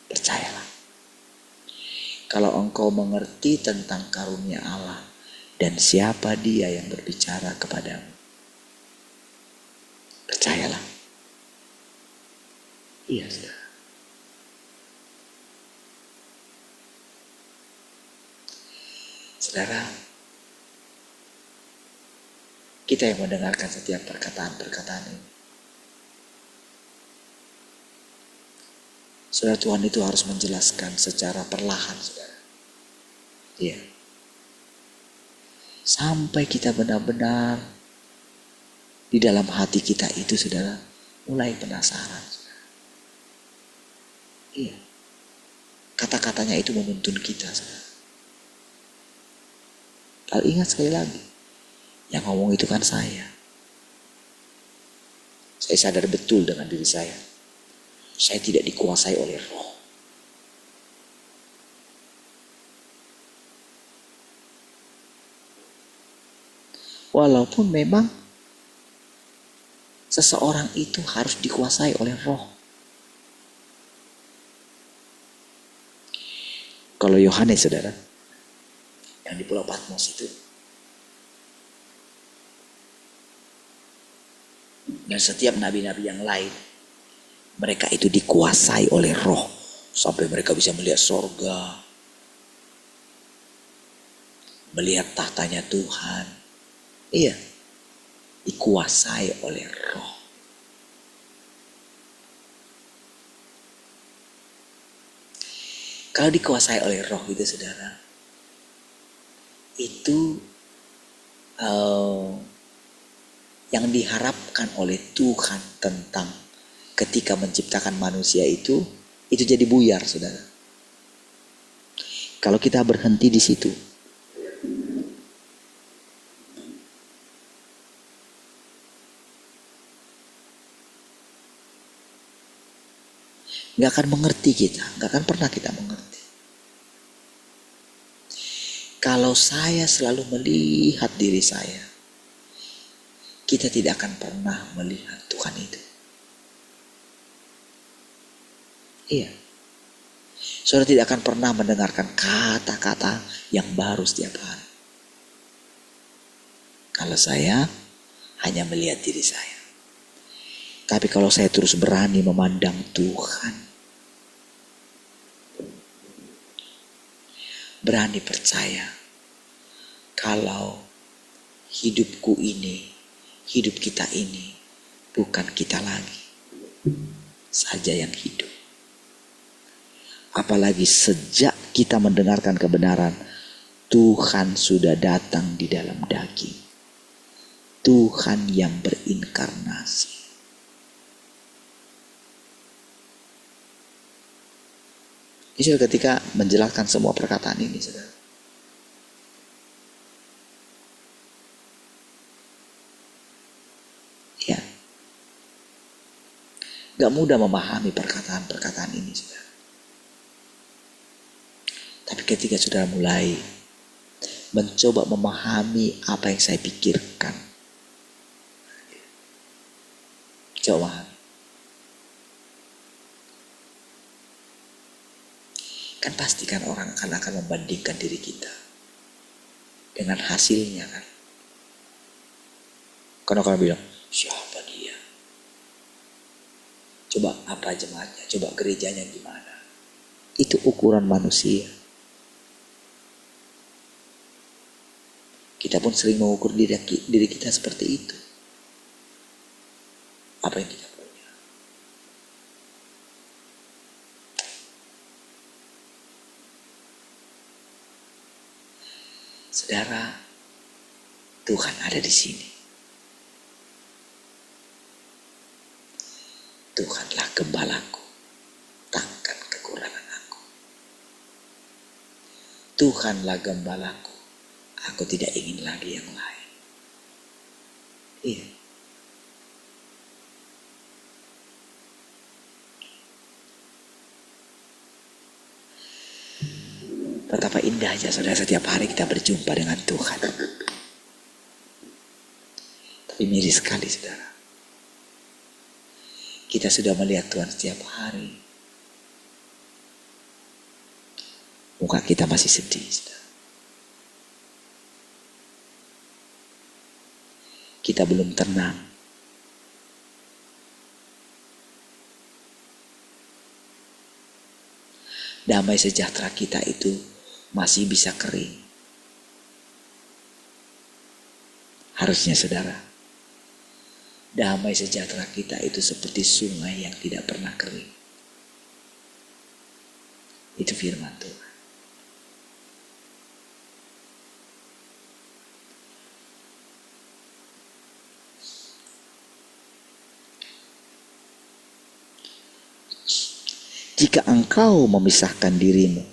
Percayalah. Kalau engkau mengerti tentang karunia Allah dan siapa Dia yang berbicara kepadamu, percayalah. Iya, saudara. Saudara, kita yang mendengarkan setiap perkataan-perkataan ini, saudara, Tuhan itu harus menjelaskan secara perlahan, saudara. Iya. Sampai kita benar-benar di dalam hati kita itu, saudara, mulai penasaran, saudara. Iya. Kata-katanya itu menuntun kita, saudara. Kalau ingat sekali lagi, yang ngomong itu kan saya. Saya sadar betul dengan diri saya. Saya tidak dikuasai oleh roh. Walaupun memang seseorang itu harus dikuasai oleh roh. Kalau Yohanes, saudara, yang di Pulau Patmos itu, dan setiap nabi-nabi yang lain, mereka itu dikuasai oleh roh. Sampai mereka bisa melihat sorga, melihat tahtanya Tuhan. Iya, dikuasai oleh roh. Kalau dikuasai oleh roh itu, saudara, itu yang diharapkan oleh Tuhan tentang ketika menciptakan manusia itu jadi buyar, saudara. Kalau kita berhenti di situ, nggak akan mengerti kita, nggak akan pernah kita mengerti. Kalau saya selalu melihat diri saya, kita tidak akan pernah melihat Tuhan itu. Iya. Saudara tidak akan pernah mendengarkan kata-kata yang baru setiap hari. Kalau saya hanya melihat diri saya. Tapi kalau saya terus berani memandang Tuhan, berani percaya kalau hidupku ini, hidup kita ini bukan kita lagi saja yang hidup. Apalagi sejak kita mendengarkan kebenaran, Tuhan sudah datang di dalam daging. Tuhan yang berinkarnasi. Ini sudah ketika menjelaskan semua perkataan ini, saudara. Ya. Gak mudah memahami perkataan-perkataan ini, saudara. Tapi ketika saudara mulai mencoba memahami apa yang saya pikirkan, coba memahami. Kan pasti kan orang akan membandingkan diri kita dengan hasilnya kan. Karena orang bilang, siapa dia? Coba apa jemaatnya? Coba gerejanya gimana? Itu ukuran manusia. Kita pun sering mengukur diri kita seperti itu. Apa yang kita punya? Saudara, Tuhan ada di sini. Tuhanlah gembalaku, takkan kekurangan aku. Tuhanlah gembalaku, aku tidak ingin lagi yang lain. Iya. Betapa indahnya saudara setiap hari kita berjumpa dengan Tuhan. Tapi miris sekali saudara. Kita sudah melihat Tuhan setiap hari. Muka kita masih sedih saudara. Kita belum tenang. Damai sejahtera kita itu masih bisa kering. Harusnya saudara, damai sejahtera kita itu seperti sungai yang tidak pernah kering. Itu firman Tuhan. Jika engkau memisahkan dirimu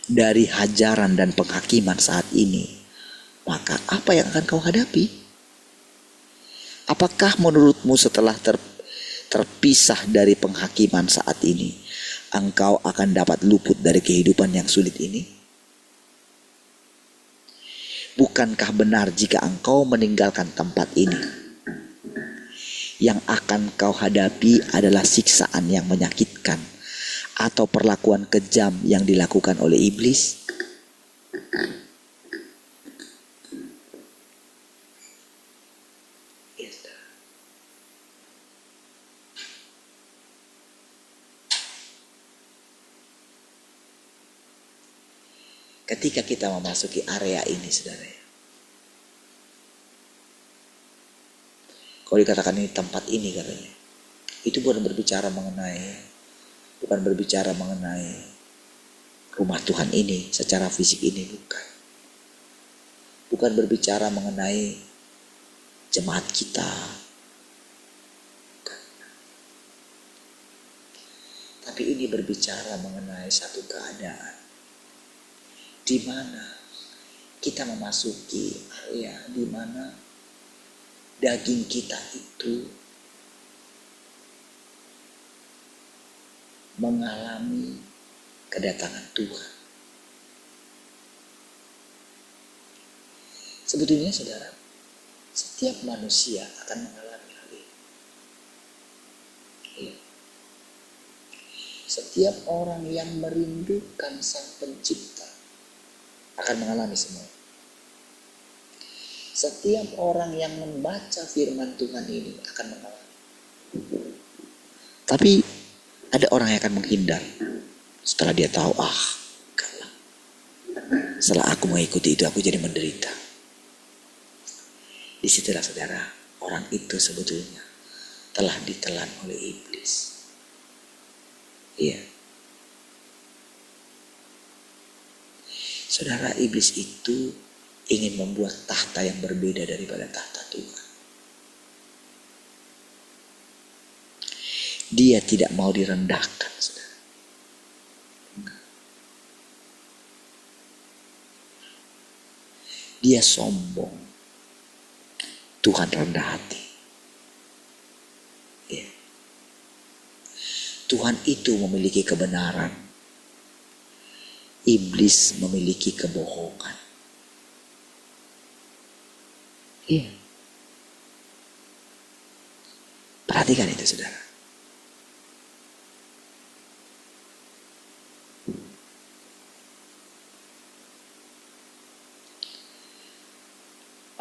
dari hajaran dan penghakiman saat ini, maka apa yang akan kau hadapi? Apakah menurutmu setelah terpisah dari penghakiman saat ini, engkau akan dapat luput dari kehidupan yang sulit ini? Bukankah benar jika engkau meninggalkan tempat ini, yang akan kau hadapi adalah siksaan yang menyakitkan atau perlakuan kejam yang dilakukan oleh iblis? Ketika kita memasuki area ini, saudara, kalau dikatakan ini tempat ini katanya, itu bukan berbicara mengenai rumah Tuhan ini secara fisik ini, bukan. Bukan berbicara mengenai jemaat kita. Bukan. Tapi ini berbicara mengenai satu keadaan di mana kita memasuki area di mana daging kita itu mengalami kedatangan Tuhan. Sebetulnya saudara, setiap manusia akan mengalami hal ini. Ya. Setiap orang yang merindukan Sang Pencipta akan mengalami semua. Setiap orang yang membaca firman Tuhan ini akan mengalami. Tapi ada orang yang akan menghindar setelah dia tahu, kalah. Setelah aku mengikuti itu, aku jadi menderita. Disitulah saudara, orang itu sebetulnya telah ditelan oleh iblis. Iya. Saudara, iblis itu ingin membuat tahta yang berbeda daripada tahta Tuhan. Dia tidak mau direndahkan, saudara. Dia sombong. Tuhan rendah hati. Ya. Tuhan itu memiliki kebenaran. Iblis memiliki kebohongan. Iya. Perhatikan itu, saudara.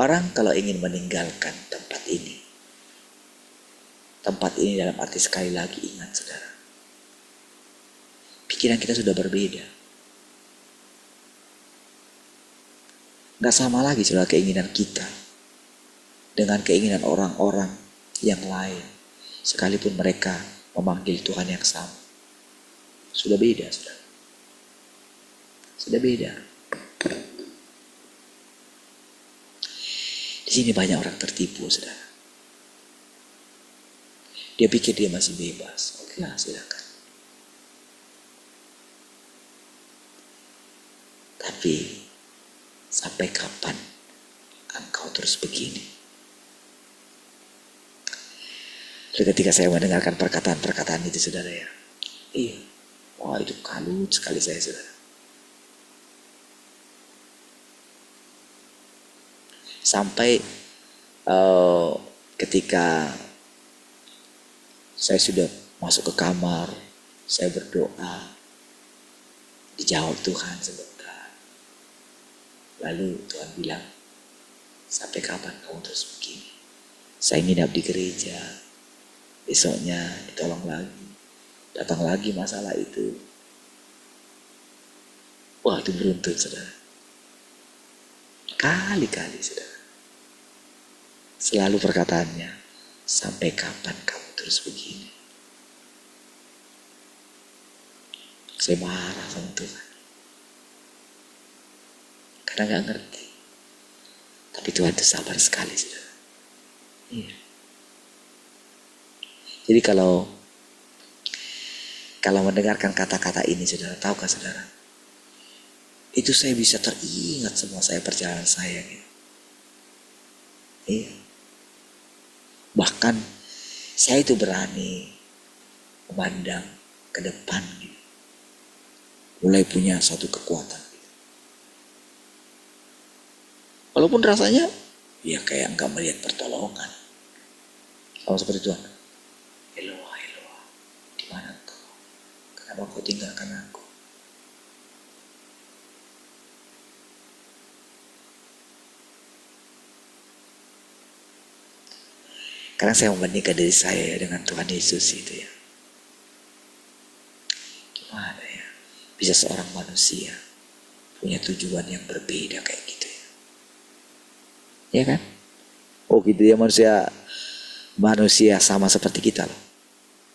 Orang kalau ingin meninggalkan tempat ini dalam arti sekali lagi ingat, saudara, pikiran kita sudah berbeda. Gak sama lagi, saudara, keinginan kita dengan keinginan orang-orang yang lain, sekalipun mereka memanggil Tuhan yang sama. Sudah beda, saudara. Sudah beda. Di sini banyak orang tertipu, saudara. Dia pikir dia masih bebas. Oke lah, silakan. Tapi sampai kapan engkau terus begini? Lalu ketika saya mendengarkan perkataan-perkataan itu, saudara ya, iya, wah itu kalut sekali saya, saudara. Sampai ketika saya sudah masuk ke kamar, saya berdoa, dijawab Tuhan sebentar. Lalu Tuhan bilang, sampai kapan kamu terus begini? Saya nginap di gereja, besoknya ditolong lagi, datang lagi masalah itu. Wah, itu beruntun, saudara. Kali-kali, saudara. Selalu perkataannya, sampai kapan kamu terus begini? Saya marah sama Tuhan. Karena gak ngerti. Tapi Tuhan itu sabar sekali, saudara. Iya. Jadi kalau mendengarkan kata-kata ini, saudara, tahukah saudara? Itu saya bisa teringat semua perjalanan saya gitu. Iya. Bahkan saya itu berani memandang ke depan gitu. Mulai punya suatu kekuatan gitu. Walaupun rasanya ya kayak enggak melihat pertolongan. Sama seperti Tuhan. Eloah, Eloah, di mana engkau? Kenapa kau tinggalkan aku? Karena saya membandingkan diri saya dengan Tuhan Yesus itu ya. Gimana ya? Bisa seorang manusia punya tujuan yang berbeda kayak gitu ya. Ya kan? Oh gitu ya, manusia sama seperti kita loh.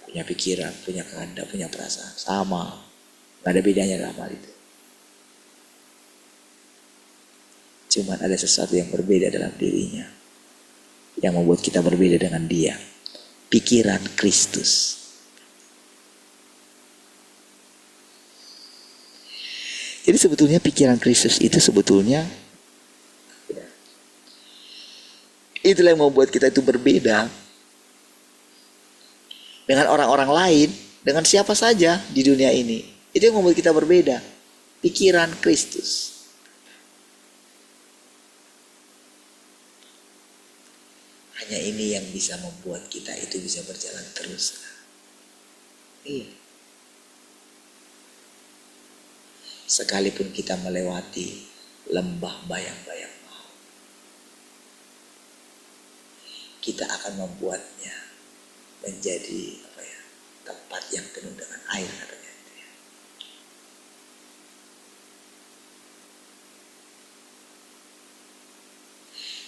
Punya pikiran, punya kehendak, punya perasaan. Sama. Gak ada bedanya dalam hal itu. Cuman ada sesuatu yang berbeda dalam dirinya. Yang membuat kita berbeda dengan dia. Pikiran Kristus. Jadi sebetulnya pikiran Kristus itu sebetulnya itulah yang membuat kita itu berbeda dengan orang-orang lain, dengan siapa saja di dunia ini. Itu yang membuat kita berbeda. Pikiran Kristus. Hanya ini yang bisa membuat kita itu bisa berjalan terus. Iya. Sekalipun kita melewati lembah bayang-bayang maut, kita akan membuatnya menjadi tempat yang penuh dengan air katanya.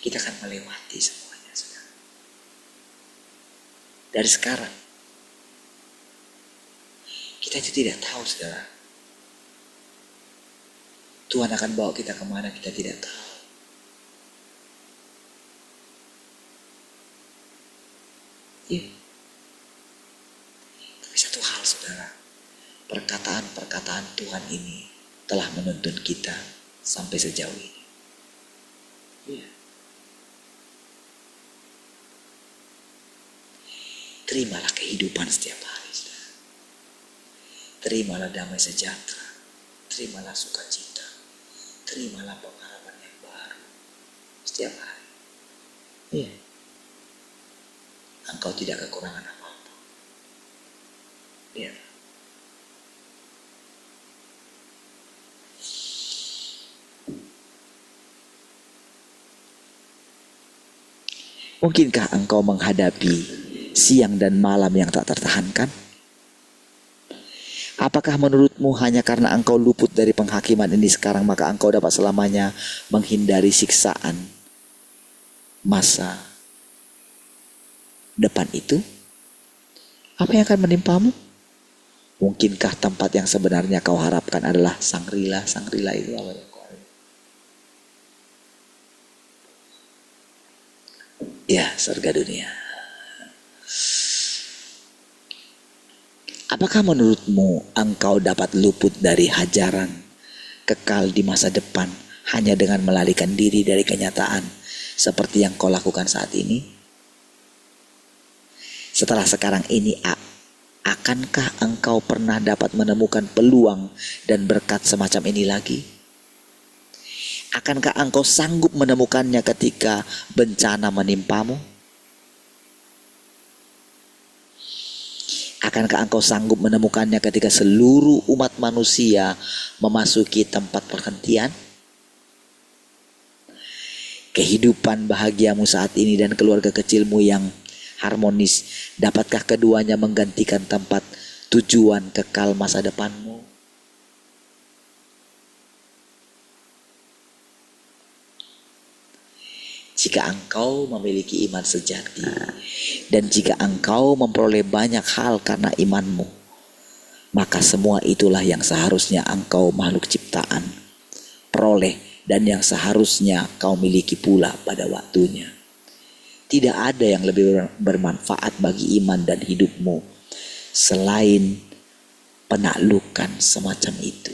Kita akan melewati semuanya, saudara. Dari sekarang kita itu tidak tahu, saudara. Tuhan akan bawa kita kemana kita tidak tahu. Iya. Tapi satu hal, saudara, perkataan-perkataan Tuhan ini telah menuntun kita sampai sejauh ini. Iya. Terimalah kehidupan setiap hari, saudara. Terimalah damai sejahtera. Terimalah sukacita. Terimalah pengalaman yang baru setiap hari. Iya. Engkau tidak kekurangan apa-apa. Iya. Mungkinkah engkau menghadapi siang dan malam yang tak tertahankan? Apakah menurutmu hanya karena engkau luput dari penghakiman ini sekarang maka engkau dapat selamanya menghindari siksaan masa depan itu? Apa yang akan menimpamu? Mungkinkah tempat yang sebenarnya kau harapkan adalah Sangrila? Sangrila itu apa ya? Ya, surga dunia. Apakah menurutmu engkau dapat luput dari hajaran kekal di masa depan hanya dengan melarikan diri dari kenyataan seperti yang kau lakukan saat ini? Setelah sekarang ini, akankah engkau pernah dapat menemukan peluang dan berkat semacam ini lagi? Akankah engkau sanggup menemukannya ketika bencana menimpamu? Akankah engkau sanggup menemukannya ketika seluruh umat manusia memasuki tempat perhentian? Kehidupan bahagiamu saat ini dan keluarga kecilmu yang harmonis, dapatkah keduanya menggantikan tempat tujuan kekal masa depanmu? Jika engkau memiliki iman sejati dan jika engkau memperoleh banyak hal karena imanmu, maka semua itulah yang seharusnya engkau makhluk ciptaan peroleh dan yang seharusnya kau miliki pula pada waktunya. Tidak ada yang lebih bermanfaat bagi iman dan hidupmu selain penaklukan semacam itu.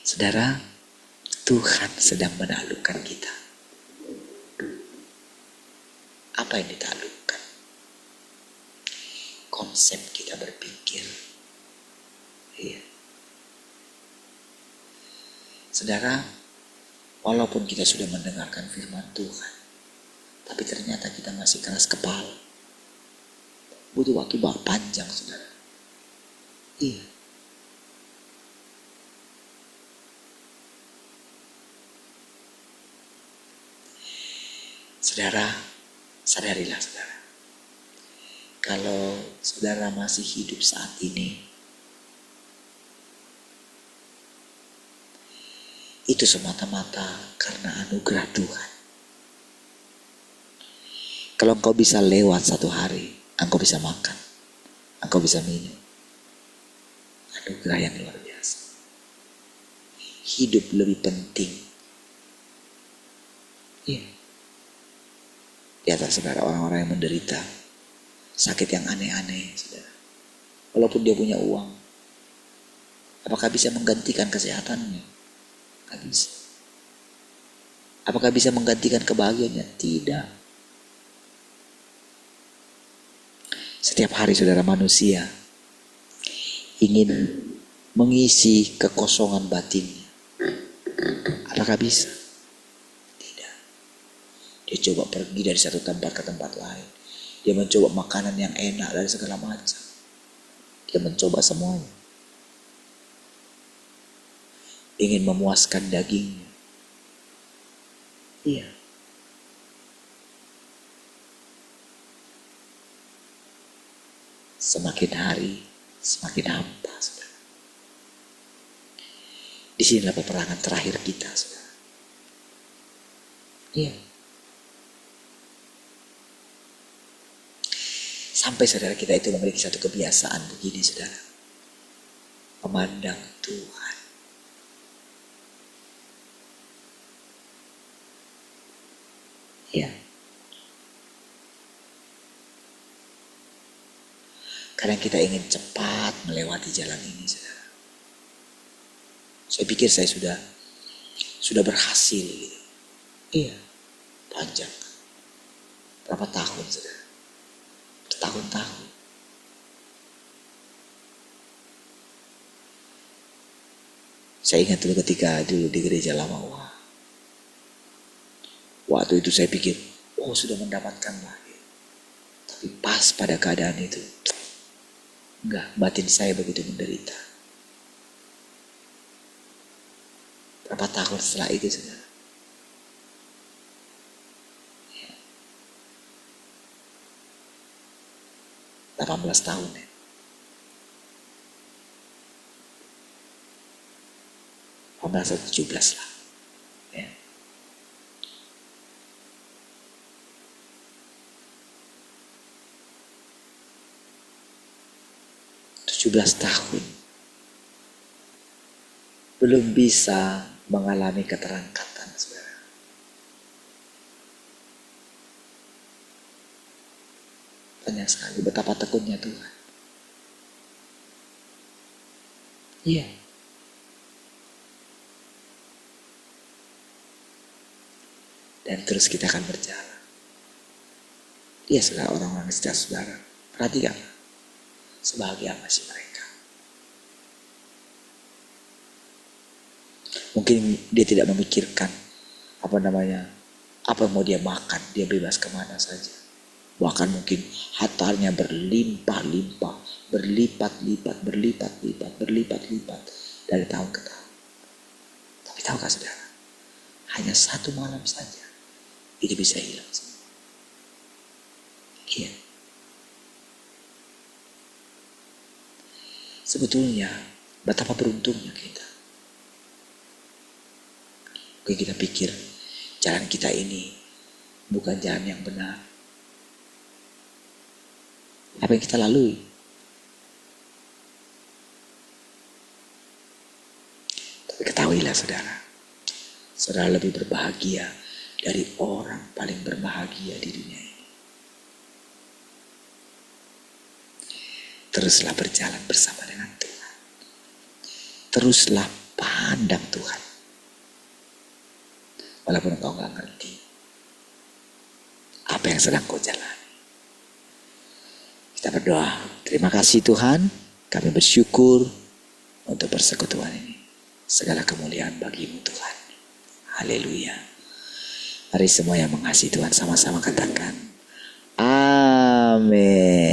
Saudara, Tuhan sedang menaklukkan kita. Apa yang ditaklukkan? Konsep kita berpikir. Iya. Saudara, walaupun kita sudah mendengarkan firman Tuhan, tapi ternyata kita masih keras kepala. Butuh waktu panjang, saudara. Iya. Saudara, sadarilah saudara. Kalau saudara masih hidup saat ini, itu semata-mata karena anugerah Tuhan. Kalau engkau bisa lewat satu hari, engkau bisa makan, engkau bisa minum. Anugerah yang luar biasa. Hidup lebih penting. Iya. Di atas saudara orang-orang yang menderita sakit yang aneh-aneh, saudara. Walaupun dia punya uang, apakah bisa menggantikan kesehatannya? Tidak bisa. Apakah bisa menggantikan kebahagiaannya? Tidak. Setiap hari saudara manusia ingin mengisi kekosongan batinnya. Apakah bisa? Tidak. Dia coba pergi dari satu tempat ke tempat lain. Dia mencoba makanan yang enak dari segala macam. Dia mencoba semuanya. Ingin memuaskan dagingnya. Iya. Semakin hari, semakin hampa, saudara. Disinilah peperangan terakhir kita, saudara. Iya. Sampai saudara kita itu memiliki satu kebiasaan begini, saudara. Memandang Tuhan. Iya. Kadang kita ingin cepat melewati jalan ini, saudara. Saya pikir saya sudah berhasil gitu. Iya, panjang. Berapa tahun, saudara? Bertahun-tahun. Saya ingat dulu ketika dulu di gereja lama, waktu itu saya pikir, sudah mendapatkan lagi. Tapi pas pada keadaan itu, enggak, batin saya begitu menderita. Berapa tahun setelah itu, saudara? 18 tahun ya. Atau 17 lah. Ya. tahun belum bisa mengalami keterangkatan, saudara. Banyak sekali betapa tekunnya Tuhan. Iya. Dan terus kita akan berjalan. Dia adalah orang-orang setia, saudara. Perhatikan, sebahagia apa sih mereka? Mungkin dia tidak memikirkan apa yang mau dia makan, dia bebas kemana saja. Bahkan mungkin hartanya berlimpah-limpah, berlipat-lipat dari tahun ke tahun. Tapi tahukah saudara, hanya satu malam saja itu bisa hilang semua. Iya. Sebetulnya betapa beruntungnya kita. Oke, kita pikir jalan kita ini bukan jalan yang benar. Apa yang kita lalui? Tapi ketahuilah saudara, saudara lebih berbahagia dari orang paling berbahagia di dunia ini. Teruslah berjalan bersama dengan Tuhan. Teruslah pandang Tuhan. Walaupun engkau gak ngerti apa yang sedang kau jalani. Kita berdoa. Terima kasih Tuhan. Kami bersyukur untuk persekutuan ini. Segala kemuliaan bagimu Tuhan. Haleluya. Mari semua yang mengasihi Tuhan sama-sama katakan amin.